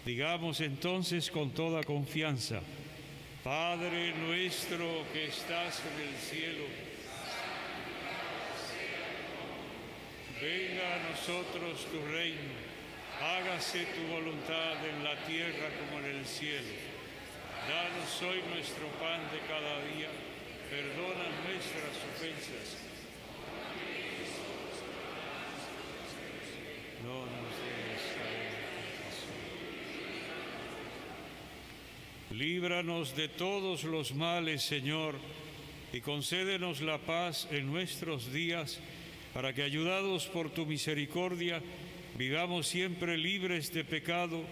Digamos entonces con toda confianza: Padre nuestro que estás en el cielo, venga a nosotros tu reino, hágase tu voluntad en la tierra como en el cielo. Danos hoy nuestro pan de cada día, perdona nuestras ofensas. No nos dejes caer en tentación. Líbranos de todos los males, Señor, y concédenos la paz en nuestros días, para que, ayudados por tu misericordia, vivamos siempre libres de pecado,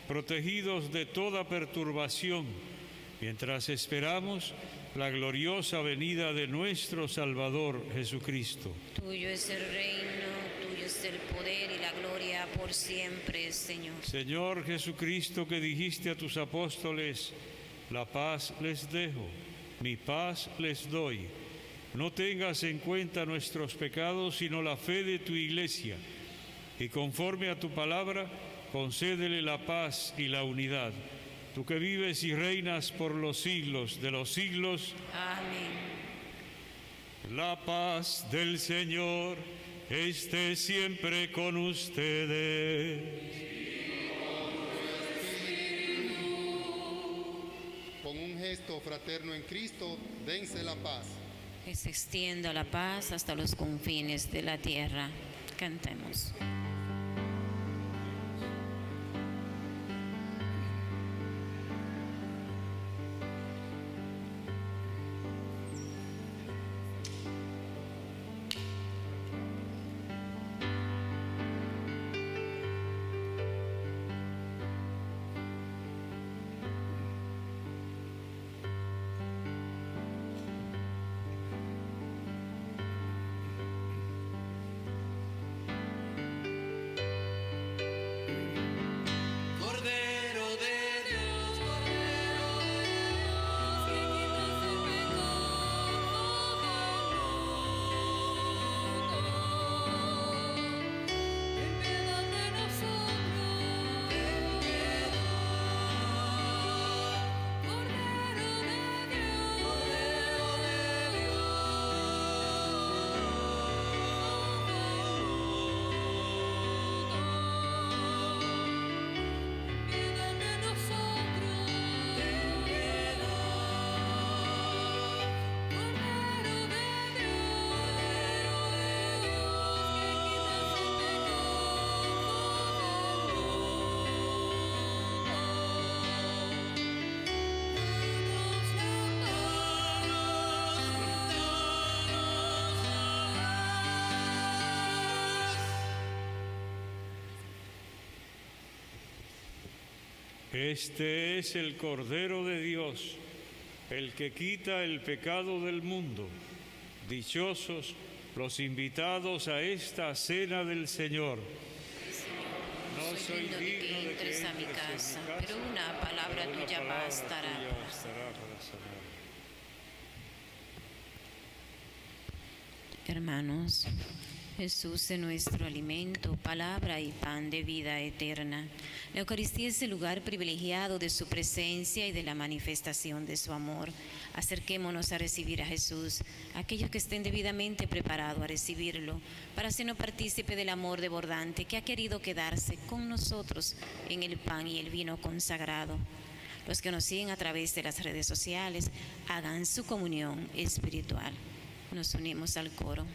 protegidos de toda perturbación, mientras esperamos la gloriosa venida de nuestro Salvador Jesucristo. Tuyo es el reino, tuyo es el poder y la gloria por siempre, Señor. Señor Jesucristo, que dijiste a tus apóstoles: la paz les dejo, mi paz les doy. No tengas en cuenta nuestros pecados, sino la fe de tu Iglesia, y conforme a tu palabra, concédele la paz y la unidad. Tú que vives y reinas por los siglos de los siglos. Amén. La paz del Señor esté siempre con ustedes. Con un gesto fraterno en Cristo, dense la paz. Que se extienda la paz hasta los confines de la tierra. Cantemos. Este es el Cordero de Dios, el que quita el pecado del mundo. Dichosos los invitados a esta cena del Señor. No soy digno de que entres a mi casa, pero una palabra tuya bastará. para sanar. Hermanos, Jesús es nuestro alimento, palabra y pan de vida eterna. La Eucaristía es el lugar privilegiado de su presencia y de la manifestación de su amor. Acerquémonos a recibir a Jesús, aquellos que estén debidamente preparados a recibirlo, para hacernos partícipe del amor desbordante que ha querido quedarse con nosotros en el pan y el vino consagrado. Los que nos siguen a través de las redes sociales, hagan su comunión espiritual. Nos unimos al coro.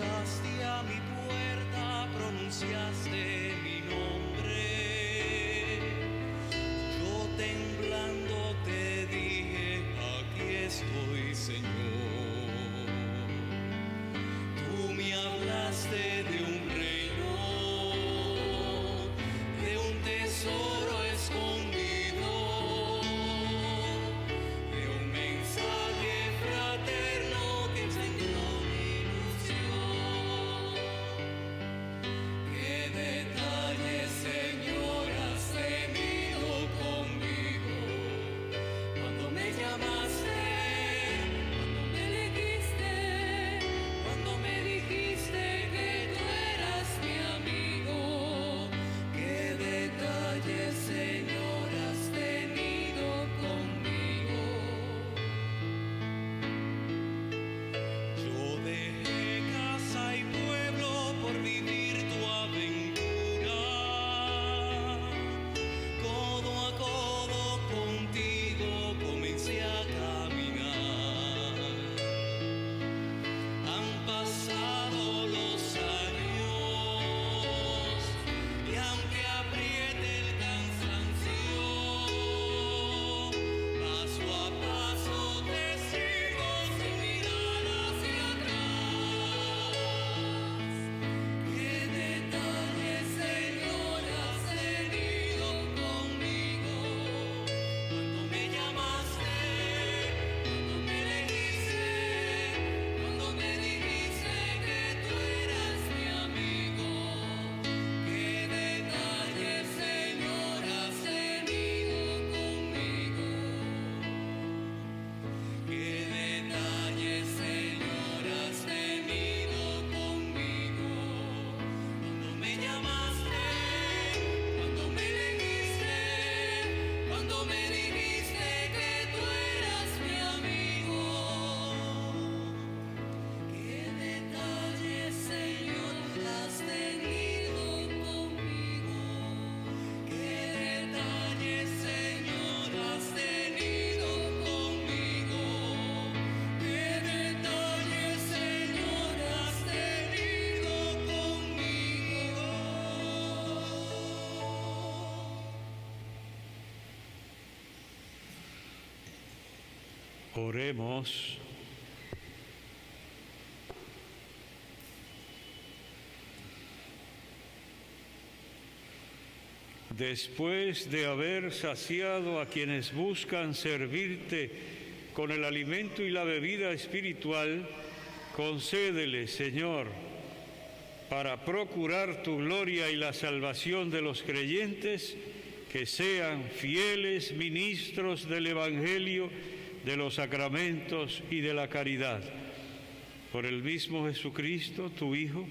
Tocaste a mi puerta, pronunciaste mi nombre. Yo temblando te dije, aquí estoy, Señor. Tú me hablaste de un reino, de un tesoro escondido, de un mensaje fraterno que encendió mi ilusión. Qué detalle, Señor, has tenido conmigo cuando me llamaste, cuando me elegiste, cuando me dijiste que tú eras mi amigo. Qué detalle, Señor, has tenido conmigo. Yo dejé casa y pueblo por vivir tu aventura. Codo a codo contigo comencé a caminar. Han pasado los años y aunque apriete el cansancio, paso a paso te sigo sin mirar hacia atrás. Qué detalle, Señor, has tenido conmigo cuando me llamaste, cuando me elegiste, cuando me dijiste que tú eras mi amigo. Qué detalle, Señor, has tenido conmigo. Qué detalle, Señor, has tenido conmigo. Cuando me llamaste, cuando me elegiste, cuando me dijiste que tú eras mi amigo. Qué detalle, Señor, has tenido conmigo. Qué detalle, Señor, has tenido conmigo. Qué detalle, Señor, has tenido conmigo. Oremos. Después de haber saciado a quienes buscan servirte con el alimento y la bebida espiritual, concédele, Señor, para procurar tu gloria y la salvación de los creyentes, que sean fieles ministros del Evangelio, de los sacramentos y de la caridad. Por el mismo Jesucristo, tu Hijo,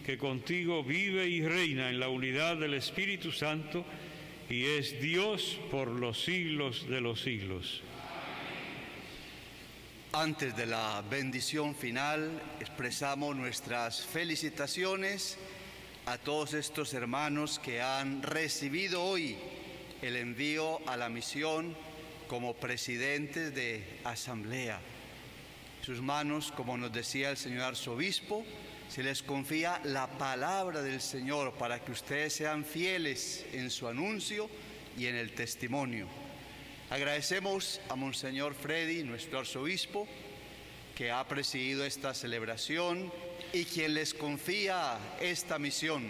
que contigo vive y reina en la unidad del Espíritu Santo y es Dios por los siglos de los siglos. Antes de la bendición final, expresamos nuestras felicitaciones a todos estos hermanos que han recibido hoy el envío a la misión como presidentes de asamblea. En sus manos, como nos decía el señor arzobispo, se les confía la palabra del Señor para que ustedes sean fieles en su anuncio y en el testimonio. Agradecemos a Monseñor Freddy, nuestro arzobispo, que ha presidido esta celebración y quien les confía esta misión.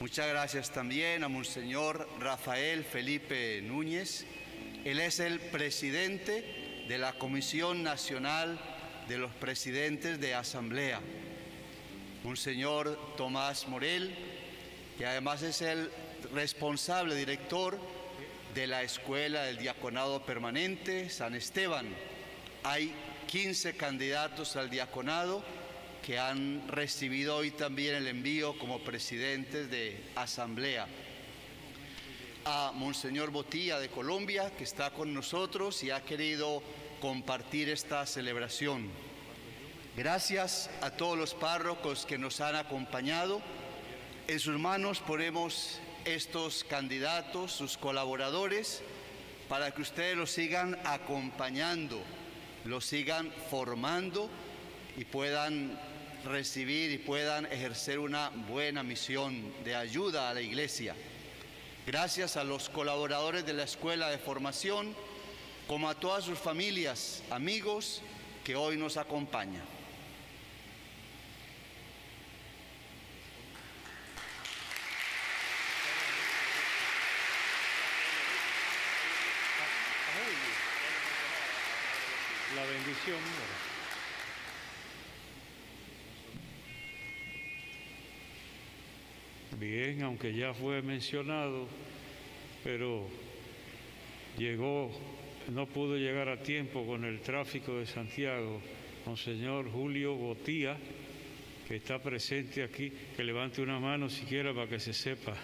Muchas gracias también a Monseñor Rafael Felipe Núñez. Él es el presidente de la Comisión Nacional de los Presidentes de Asamblea. Monseñor Tomás Morel, que además es el responsable director de la Escuela del Diaconado Permanente San Esteban. Hay 15 candidatos al diaconado que han recibido hoy también el envío como presidentes de asamblea. A Monseñor Botilla de Colombia, que está con nosotros y ha querido compartir esta celebración. Gracias a todos los párrocos que nos han acompañado. En sus manos ponemos estos candidatos, sus colaboradores, para que ustedes los sigan acompañando, los sigan formando y puedan recibir y puedan ejercer una buena misión de ayuda a la iglesia. Gracias a los colaboradores de la Escuela de Formación, como a todas sus familias, amigos que hoy nos acompañan. La bendición. Bien, aunque ya fue mencionado, pero no pudo llegar a tiempo con el tráfico de Santiago, Monseñor Julio Botía, que está presente aquí, que levante una mano siquiera para que se sepa.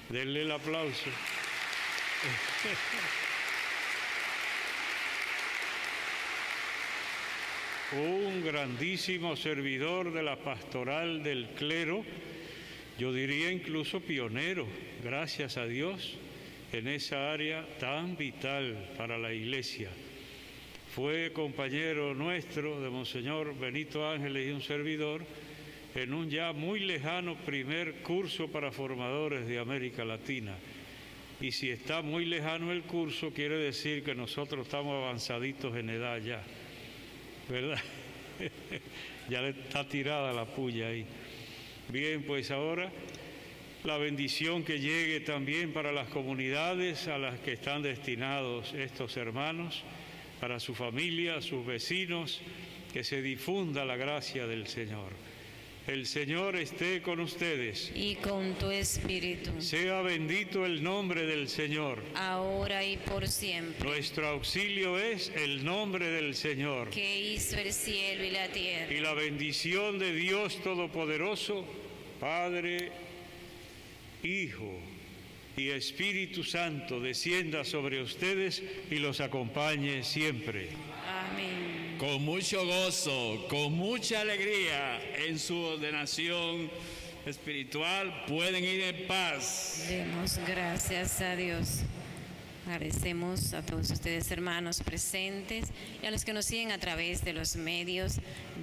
Denle el aplauso. Un grandísimo servidor de la pastoral del clero, yo diría incluso pionero, gracias a Dios, en esa área tan vital para la iglesia. Fue compañero nuestro de Monseñor Benito Ángeles y un servidor en un ya muy lejano primer curso para formadores de América Latina. Y si está muy lejano el curso, quiere decir que nosotros estamos avanzaditos en edad ya, ¿verdad? Ya le está tirada la puya ahí. Bien, pues ahora la bendición que llegue también para las comunidades a las que están destinados estos hermanos, para su familia, sus vecinos, que se difunda la gracia del Señor. El Señor esté con ustedes. Y con tu espíritu. Sea bendito el nombre del Señor. Ahora y por siempre. Nuestro auxilio es el nombre del Señor. Que hizo el cielo y la tierra. Y la bendición de Dios Todopoderoso, Padre, Hijo y Espíritu Santo, descienda sobre ustedes y los acompañe siempre. Amén. Con mucho gozo, con mucha alegría en su ordenación espiritual, pueden ir en paz. Demos gracias a Dios. Agradecemos a todos ustedes, hermanos presentes, y a los que nos siguen a través de los medios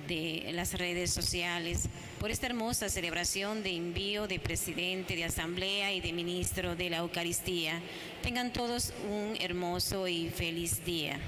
de las redes sociales, por esta hermosa celebración de envío de presidente de Asamblea y de ministro de la Eucaristía. Tengan todos un hermoso y feliz día.